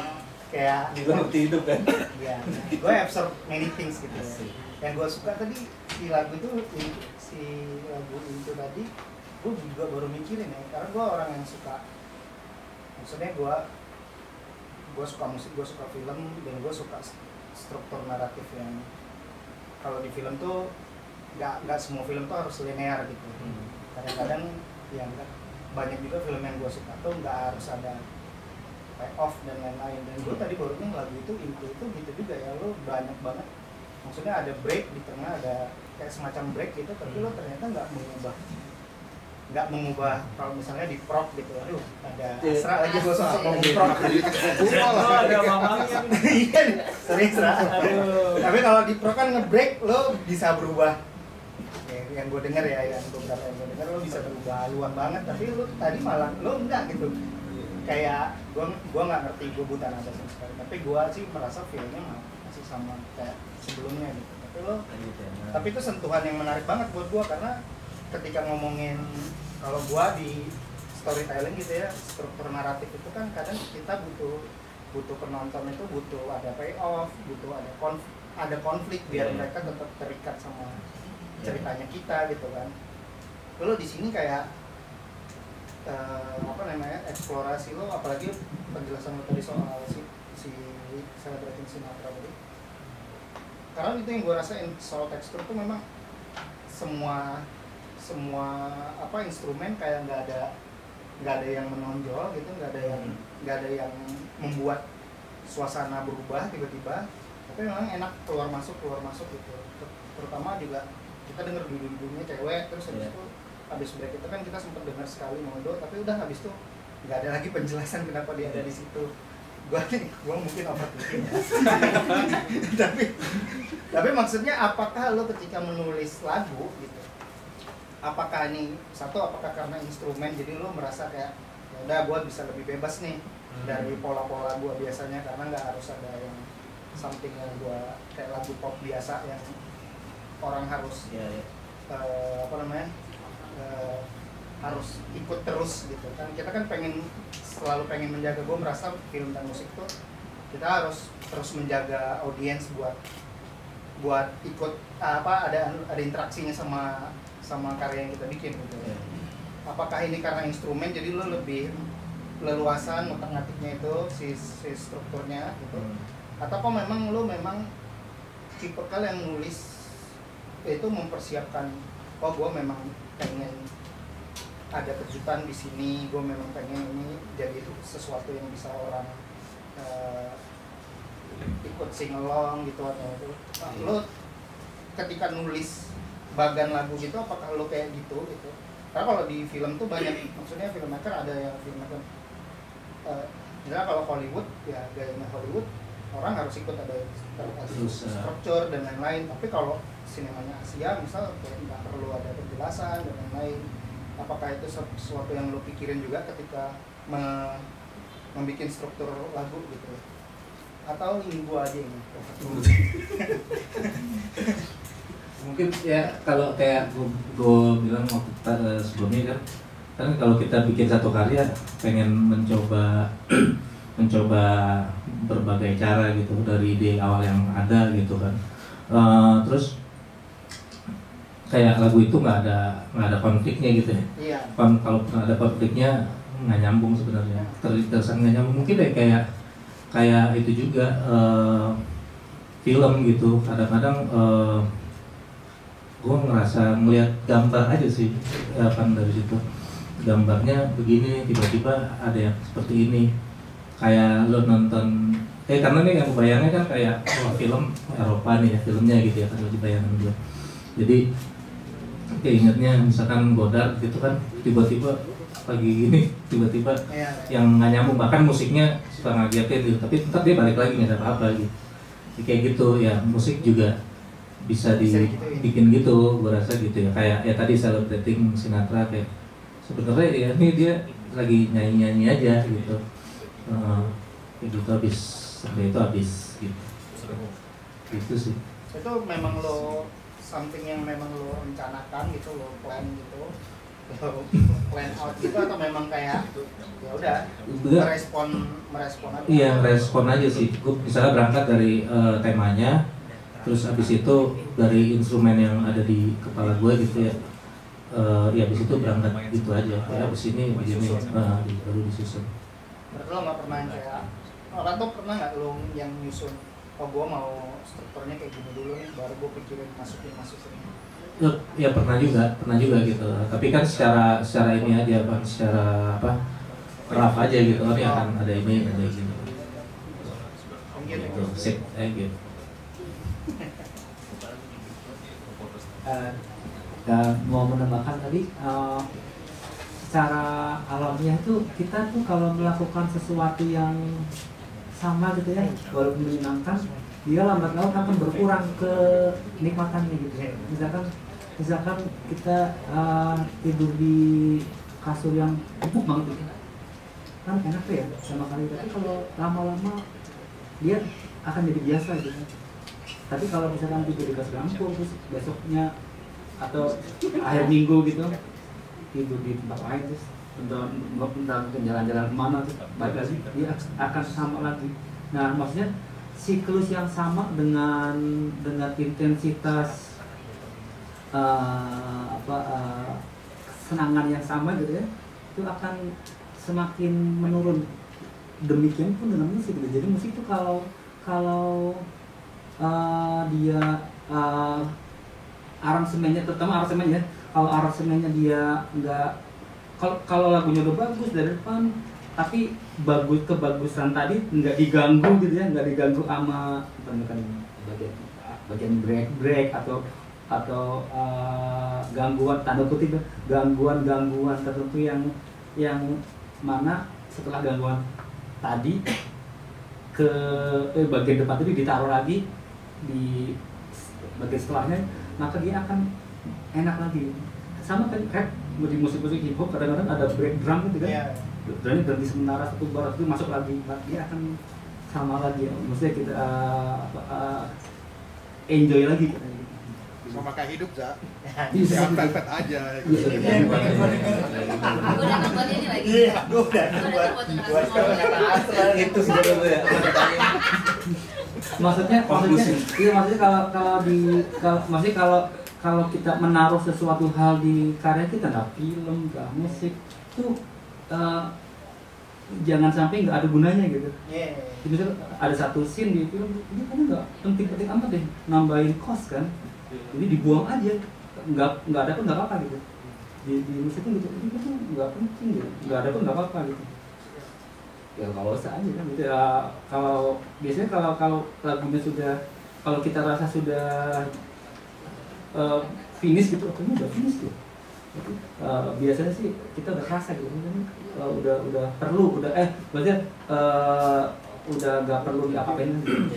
kayak juga ngerti hidup kan? Iya, gue absorb many things gitu. Yang gue suka tadi si lagu itu tadi, gue juga baru mikirin ya, karena gue orang yang suka, maksudnya gue suka musik, gue suka film, dan gue suka struktur naratif yang kalau di film tuh nggak semua film tuh harus linear gitu. Kadang-kadang yang banyak juga film yang gue suka tuh nggak harus ada payoff dan lain-lain. Dan gue tadi barunya lagu itu gitu juga ya, lo banyak banget, maksudnya ada break di tengah, ada kayak semacam break gitu, tapi lo ternyata nggak mengubah kalau misalnya di prop gitu. Aduh, ada Asra lagi, gue sosok ngomong prop. Ada mamangnya. Iya, sering Asra. Tapi kalau di prop kan nge-break, lo bisa berubah. Yang gue denger ya, yang beberapa yang gue denger, lo bisa berubah haluan banget, tapi lo tadi malah lo enggak gitu. Kayak gue nggak ngerti, gue buta nada sama sekali. Tapi gue sih merasa feelnya masih sama kayak sebelumnya gitu. Tapi itu sentuhan yang menarik banget buat gue, karena ketika ngomongin kalau gua di storytelling gitu ya, struktur naratif itu kan kadang kita butuh penonton itu butuh ada payoff, butuh ada konflik biar mereka tetap terikat sama ceritanya kita gitu kan. Kalau di sini kayak eksplorasi lo, apalagi penjelasan lo tadi soal si Celebrating Sinatra tadi. Karena itu yang gua rasain soal tekstur tuh memang semua instrumen kayak nggak ada yang menonjol gitu, nggak ada yang membuat suasana berubah tiba-tiba, tapi memang enak keluar masuk gitu. Terutama juga kita dengar dulu-dulunya cewek, terus habis break itu kan kita sempat dengar sekali Mondo, tapi udah habis itu nggak ada lagi penjelasan kenapa dia ada di situ. Gua mungkin overthinking ya. tapi maksudnya apakah lo ketika menulis lagu gitu, apakah karena instrumen jadi lo merasa kayak ya udah gue bisa lebih bebas nih dari pola-pola gue biasanya, karena nggak harus ada yang something yang gue kayak lagu pop biasa yang orang harus harus ikut terus gitu kan. Kita kan selalu pengen menjaga, gue merasa film dan musik tuh kita harus terus menjaga audiens buat ikut ada interaksinya sama karya yang kita bikin gitu. Apakah ini karena instrumen jadi lo lebih leluasan ngotak-ngatiknya itu si strukturnya gitu, atau kok memang lo tipe yang nulis itu mempersiapkan, gue memang pengen ada kejutan di sini, gue memang pengen ini jadi sesuatu yang bisa orang ikut sing along gitu atau itu. Lo ketika nulis bagan lagu gitu, apakah lo kayak gitu? Karena kalau di film tuh banyak, maksudnya filmmaker ada yang filmmaker misalnya kalau Hollywood ya gayanya Hollywood orang harus ikut ada structure dan lain-lain, tapi kalau sinemanya Asia misal nggak perlu ada penjelasan dan lain-lain. Apakah itu sesuatu yang lo pikirin juga ketika membuat struktur lagu gitu, atau ini gua aja ini? Mungkin ya kalau kayak gue bilang waktu sebelumnya kan kalau kita bikin satu karya pengen mencoba berbagai cara gitu dari ide awal yang ada gitu kan. Terus kayak lagu itu nggak ada konfliknya gitu ya. Iya. Kalau ada konfliknya nggak nyambung sebenarnya, terkesan nggak nyambung. Mungkin kayak itu juga film gitu. Kadang-kadang gue ngerasa melihat gambar aja sih kan dari situ, gambarnya begini tiba-tiba ada yang seperti ini, kayak lo nonton karena nih yang bayangnya kan kayak film Eropa nih ya filmnya gitu ya kan, lo dibayangkan gue. Jadi keingetnya misalkan Godard gitu kan, tiba-tiba lagi gini tiba-tiba yang nggak nyambung, bahkan musiknya suka ngagetin gitu, tapi tetap dia balik lagi nggak ada apa-apa gitu. Jadi kayak gitu ya, musik juga bisa dibikin gitu, gue rasa gitu ya. Kayak ya tadi Celebrating Sinatra, kayak sebenarnya ya ini dia lagi nyanyi-nyanyi aja gitu. Kayak gitu habis sampai itu habis gitu. Gitu sih. Itu memang lo something yang memang lo rencanakan gitu, lo plan gitu, lo plan out gitu, atau memang kayak ya udah merespon aja? Iya, merespon aja sih. Gue misalnya berangkat dari temanya, terus habis itu dari instrumen yang ada di kepala gue gitu ya. Ya habis itu berangkat gitu aja. Ya habis ini begini baru disusun. Berarti lo nggak pernah kayak orang tuh pernah nggak lo yang nyusun? Oh, gue mau strukturnya kayak gini dulu nih, baru gue pikirin masukin. Ya pernah juga gitu. Tapi kan secara ini aja, Pak, secara apa? Rough aja gitu. Ini akan ada ini, ada ini. Gitu. Sip, gitu. Mau menambahkan tadi, secara alamiah tuh kita tuh kalau melakukan sesuatu yang sama gitu ya, walaupun menyenangkan, dia lambat laun akan berkurang kenikmatannya gitu. Misalkan kita tidur di kasur yang empuk banget gitu, kan enak tuh ya sama kali, tapi kalau lama-lama dia akan jadi biasa gitu. Tapi kalau misalkan tidur di kasur empuk, terus besoknya atau akhir minggu gitu tidur di tempat lain, terus entah ke jalan-jalan kemana, terus balik lagi dia akan sama lagi. Nah, maksudnya siklus yang sama dengan intensitas kesenangan yang sama gitu ya, itu akan semakin menurun. Demikian pun dengan musik gitu. Jadi musik itu kalau dia aransemennya, terutama aransemennya, kalau aransemennya dia enggak, kalau lagunya udah bagus dari depan, tapi kebagusan tadi nggak diganggu gitu ya, nggak diganggu sama bagian break atau gangguan, tanda kutip gangguan tertentu yang mana setelah gangguan tadi ke bagian depan tadi ditaruh lagi di bagian setelahnya, maka dia akan enak lagi. Sama kan rap di musik-musik hip hop kadang-kadang ada break drum gitu kan, drumnya berhenti sementara, satu bar itu masuk lagi, dia akan sama lagi ya. Maksudnya kita enjoy lagi kita. Sama kayak hidup, Za. Bisa pepet aja. Aku udah ngebuat ini lagi. Iya, gue udah ngebuat kata asal itu sebenarnya. Maksudnya kalau kita menaruh sesuatu hal di karya kita, nggak film, nggak musik, tuh jangan sampai nggak ada gunanya gitu. Misalnya ada satu scene di film, ini kan nggak penting-penting amat deh, nambahin cost kan, jadi dibuang aja, nggak ada pun nggak apa-apa gitu. Di musik itu gitu, ini tuh nggak penting gitu, nggak ada pun nggak apa-apa gitu. Ya kalau usah aja kan gitu. Kalau biasanya kalau lagunya sudah, kalau kita rasa sudah finish gitu, ini udah finish tuh. Biasanya sih kita udah rasa gitu, udah perlu, maksudnya udah nggak perlu diapa-apain gitu.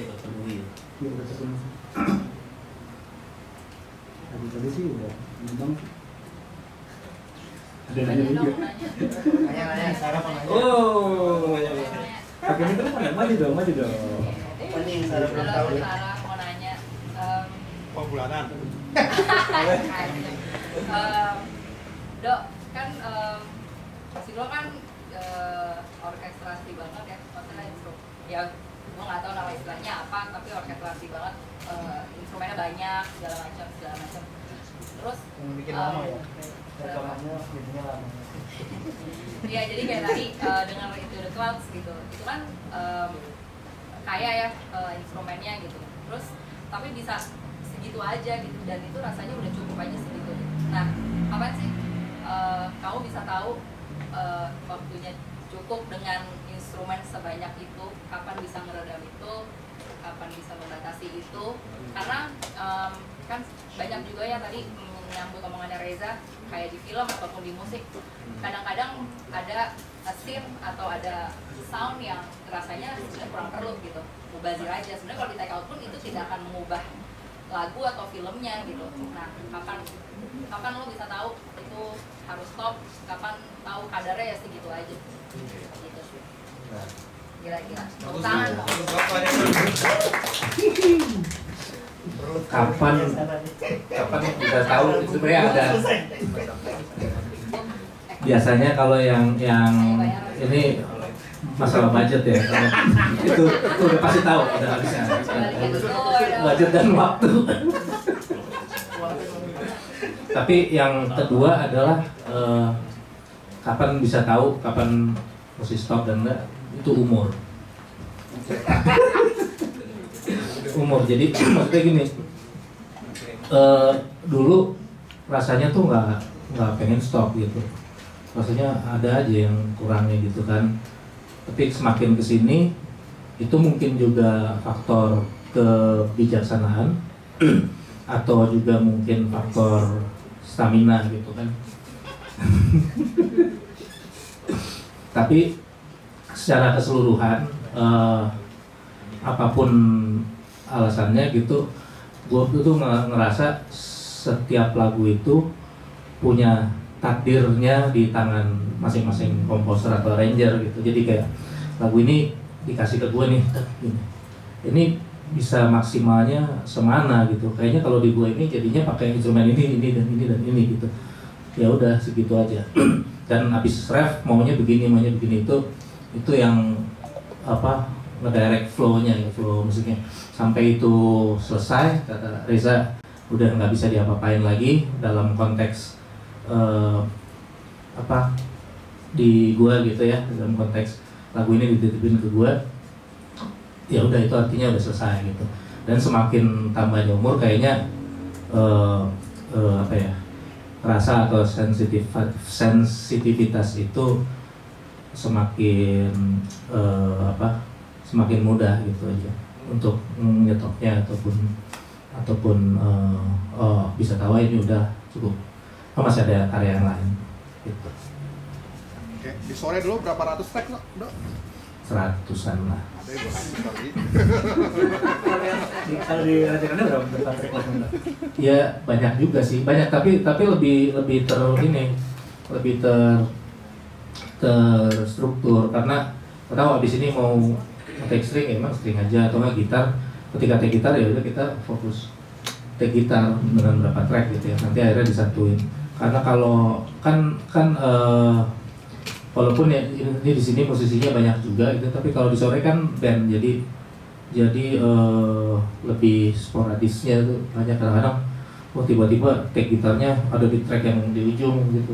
Tadi sih udah memang ada nanya juga. Nanya, Sarah mau nanya. Oh, pakai mikrofon ya, maju dong. Ini Sarah belum tahu ya. Sarah mau nanya. Bulanan. Dok, kan musik lo kan orkestrasi banget ya, maksudnya ya gue nggak tahu nama istilahnya apa, tapi orkestrasi banget, instrumennya banyak, segala macam. Terus bikin lama ya, rekamannya jadinya lama. Iya, jadi kayak tadi dengar itu The Clouds gitu, itu kan kaya ya instrumennya gitu, terus tapi bisa segitu aja gitu, dan itu rasanya udah cukup aja segitu. Nah, apa sih kamu bisa tahu waktunya cukup dengan instrumen sebanyak itu, kapan bisa meredam itu, kapan bisa membatasi itu, karena kan banyak juga ya tadi menyambut omongannya Reza, kayak di film ataupun di musik, kadang-kadang ada scene atau ada sound yang rasanya sebenarnya kurang perlu gitu, mubazir aja. Sebenarnya kalau di take out pun itu tidak akan mengubah lagu atau filmnya gitu. Nah, kapan lo bisa tahu itu harus stop, kapan tahu kadarnya ya segitu aja gitu sih. Gila-gila, tepuk tangan. Kapan bisa tahu itu sebenarnya ada. Biasanya kalau yang ini masalah budget ya, itu udah pasti tahu udah habisnya budget dan waktu. Tapi yang kedua adalah kapan bisa tahu kapan mesti stop dan enggak, itu umur. Umur, jadi maksudnya gini, dulu rasanya tuh nggak pengen stop gitu, rasanya ada aja yang kurangnya gitu kan. Tapi semakin kesini itu mungkin juga faktor kebijaksanaan atau juga mungkin faktor stamina gitu kan. Tapi secara keseluruhan apapun alasannya gitu, gue tuh ngerasa setiap lagu itu punya takdirnya di tangan masing-masing komposer atau arranger gitu. Jadi kayak lagu ini dikasih ke gue nih, ini bisa maksimalnya semana gitu. Kayaknya kalau di gue ini jadinya pakai instrumen ini dan ini gitu. Ya udah segitu aja. Dan habis ref maunya begini itu yang apa, ngedirect flow-nya, flow musiknya. Sampai itu selesai, kata Reza, udah nggak bisa diapa-apain lagi dalam konteks apa di gua gitu ya, dalam konteks lagu ini dititipin ke gua. Ya udah, itu artinya udah selesai gitu. Dan semakin tambahnya umur kayaknya apa ya, rasa atau sensitivitas itu semakin semakin mudah gitu aja untuk nyetopnya ataupun bisa tahu ini udah cukup, masih ada karya yang lain gitu. Oke, di sore dulu berapa ratus track lo, Dok? 100-an lah. Ada yang kali. Kalau di rajakannya berapa track mas? Ya banyak juga sih, banyak, tapi lebih terstruktur karena tahu abis ini mau take string, emang string aja atau nggak gitar. Ketika take gitar ya udah kita fokus take gitar dengan berapa track gitu ya, nanti akhirnya disatuin. Karena kalau kan walaupun ya ini di sini posisinya banyak juga gitu, tapi kalau di sore kan band, jadi lebih sporadisnya tuh banyak. Kadang-kadang tiba-tiba take gitarnya ada di track yang di ujung gitu,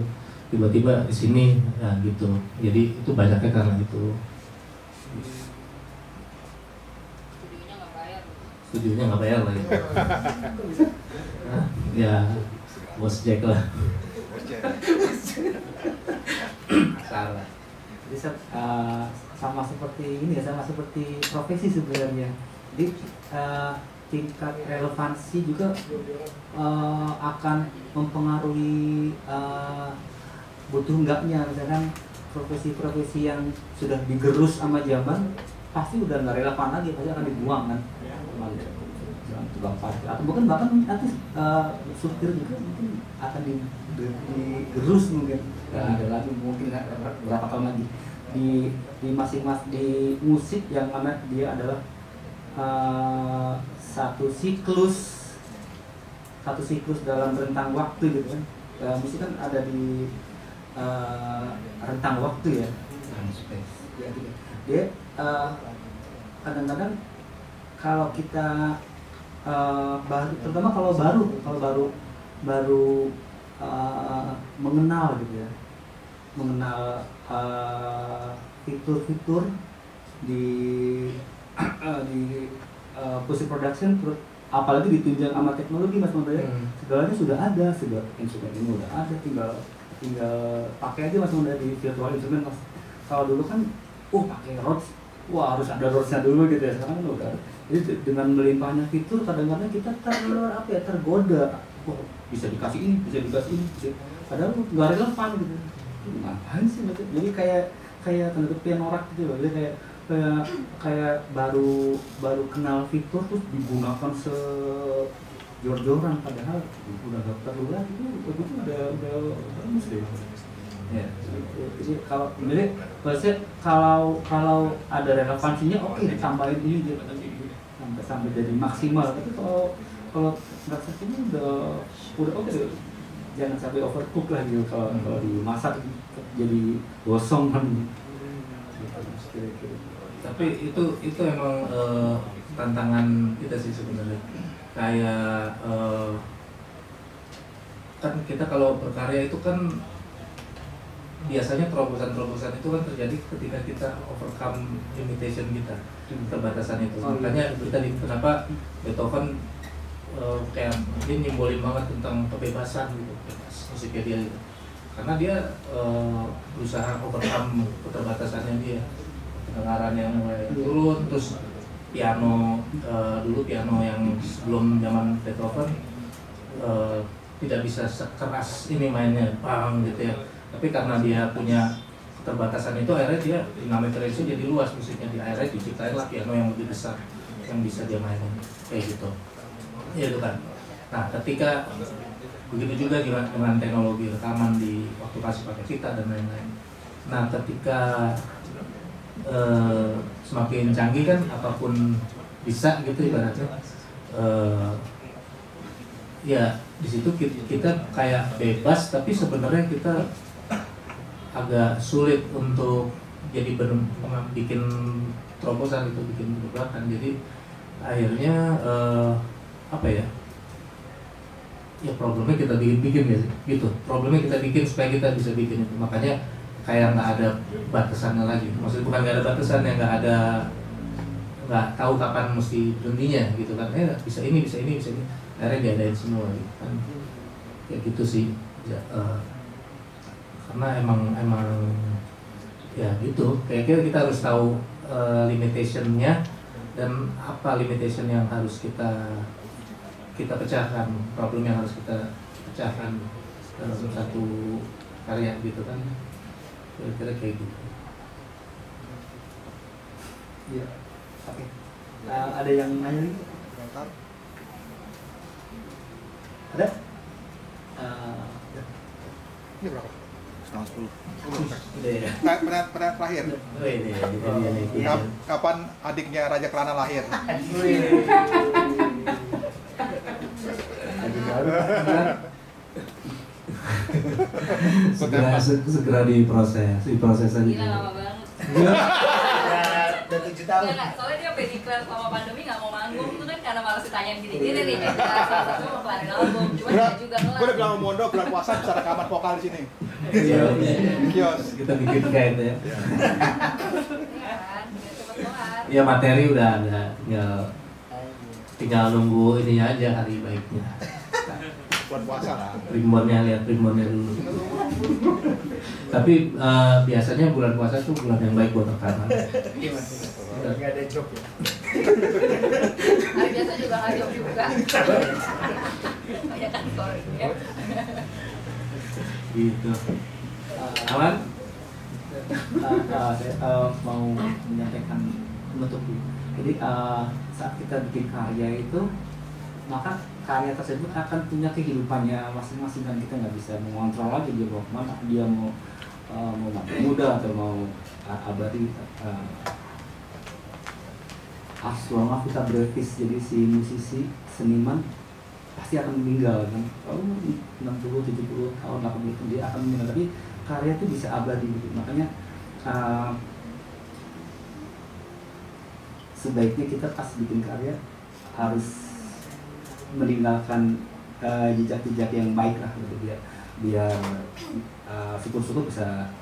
tiba-tiba di sini ya gitu. Jadi itu banyaknya karena itu. Studionya nggak bayar lagi. Ya bos Jack lah. Salah. Jadi sama seperti ini ya, sama seperti profesi sebenarnya. Jadi tingkat relevansi juga akan mempengaruhi butuh enggaknya. Misalkan profesi-profesi yang sudah digerus sama zaman pasti udah nggak relevan lagi, pasti akan dibuang kan. Tukang parkir atau bahkan nanti supir juga mungkin akan digerus, mungkin nggak ada lagi, mungkin berapa tahun lagi di masing-masing di musik yang mana dia adalah satu siklus dalam rentang waktu gitu kan. Musik kan ada di rentang waktu ya, dia kadang-kadang kalau kita terutama kalau baru mengenal gitu ya, mengenal fitur-fitur di musik production, apalagi ditunjang sama teknologi Mas Mondo ya, segalanya sudah ada, segala instrumen ini udah ada, tinggal pakai aja Mas Mondo di virtual instrument Mas. Kalau dulu kan pakai Rhodes, harus ada Rhodesnya dulu gitu ya, sekarang kan udah. Jadi dengan melimpahnya fitur kadang-kadang kita tergoda oh, bisa dikasih ini, bisa. Padahal nggak relevan gitu. Ngapain sih? Jadi kayak tanda kutip norak gitu loh. Jadi kayak baru kenal fitur terus digunakan jor-joran, padahal udah gak perlu lagi itu udah bagus deh. Ya, jadi kalau ada relevansinya oke, ditambahin ini sampai jadi maksimal. Tapi kalau nggak seperti udah oke, jangan sampai overcook lah gitu. Kalau dimasak jadi gosong kan. Tapi itu emang tantangan kita sih sebenarnya. Kayak kan kita kalau berkarya itu kan biasanya terobosan-terobosan itu kan terjadi ketika kita overcome limitation kita, keterbatasan itu. Makanya kita kenapa Beethoven kayak dia nyimbolin banget tentang kebebasan gitu, bebas musiknya dia gitu. Karena dia berusaha overcome keterbatasannya dia, pendengaran yang mulai turun, terus piano dulu piano yang sebelum zaman Beethoven tidak bisa sekeras ini mainnya, pang gitu ya. Tapi karena dia punya keterbatasan itu, akhirnya dia dinamik range jadi luas musiknya, di akhirnya diciptainlah piano yang lebih besar yang bisa dia mainin kayak gitu. Ya itu kan. Nah, ketika begitu juga dengan teknologi rekaman di waktu kasih pakai kita dan lain-lain. Nah, ketika semakin canggih kan apapun bisa gitu ibaratnya. Ya di situ kita kayak bebas, tapi sebenarnya kita agak sulit untuk jadi bikin terobosan itu, bikin gebrakan. Jadi akhirnya apa ya? Ya problemnya kita bikin ya gitu. Problemnya kita bikin supaya kita bisa bikin itu. Makanya kayak nggak ada batasannya lagi. Maksudnya bukan nggak ada batasannya, nggak tahu kapan mesti berhentinya gitu kan. Bisa ini. Akhirnya diadain semua gitu kan. Ya gitu sih. Ya, karena emang ya gitu. Kayak kita harus tahu limitationnya dan apa limitation yang harus kita pecahkan, problem yang harus kita pecahkan dalam satu karya gitu kan. Kira-kira kayak gitu. Iya. Oke. Ada yang nanya lagi? Ada? Ini berapa? 9:10. Udah ya. Pertanyaan terakhir. Kapan adiknya Raja Kelana lahir? segera diproses aja. Gila, lama banget. Udah 7 tahun. Enggak, soalnya dia sampai declare selama pandemi nggak mau manggung itu kan karena malas ditanyain gini-gini nih. Salah satu mau kelarin album, cuma dia juga kelar. Gue udah bilang sama Mondo, bulan puasa bisa rekaman vokal di sini. Iya. Kios. Kita bikin kayak itu ya. Iya kan, biar cepet kelar. Ya materi udah ada, tinggal nunggu ininya aja, hari baiknya. Bulan puasa lah. Lihat primbonnya dulu. Tapi biasanya bulan puasa tuh bulan yang baik buat rekaman. Nggak ada job ya. Hari biasa juga nggak job juga. Banyak kantor ya. Gitu. Aman? Saya mau menyampaikan menutup dulu. Jadi saat kita bikin karya itu, maka karya tersebut akan punya kehidupannya masing-masing dan kita nggak bisa mengontrol lagi dia mau kemana, dia mau mati muda atau mau abadi. Selama kita berevis jadi si musisi, seniman pasti akan meninggal kan. Kalau 60, 70 tahun, 80 tahun dia akan meninggal, tapi karya itu bisa abadi gitu. Makanya sebaiknya kita pas bikin karya harus meninggalkan jejak-jejak yang baik lah gitu, biar syukur-syukur bisa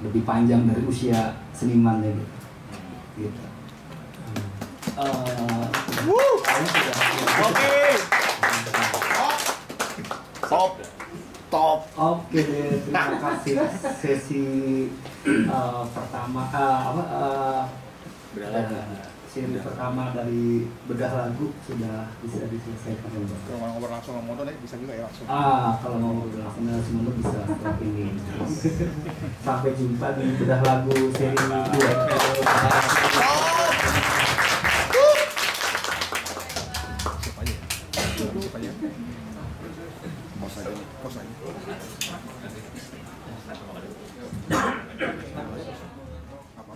lebih panjang dari usia senimannya gitu. Oke. Top. Oke, terima kasih sesi pertama seri pertama dari bedah lagu sudah bisa diselesaikan ya Bang. Kalau mau ngobrol langsung sama Mondo bisa juga ya langsung. Kalau mau ngobrol langsung sama Mondo bisa setelah ini. Sampai jumpa di bedah lagu seri 2. Pos aja. Apa?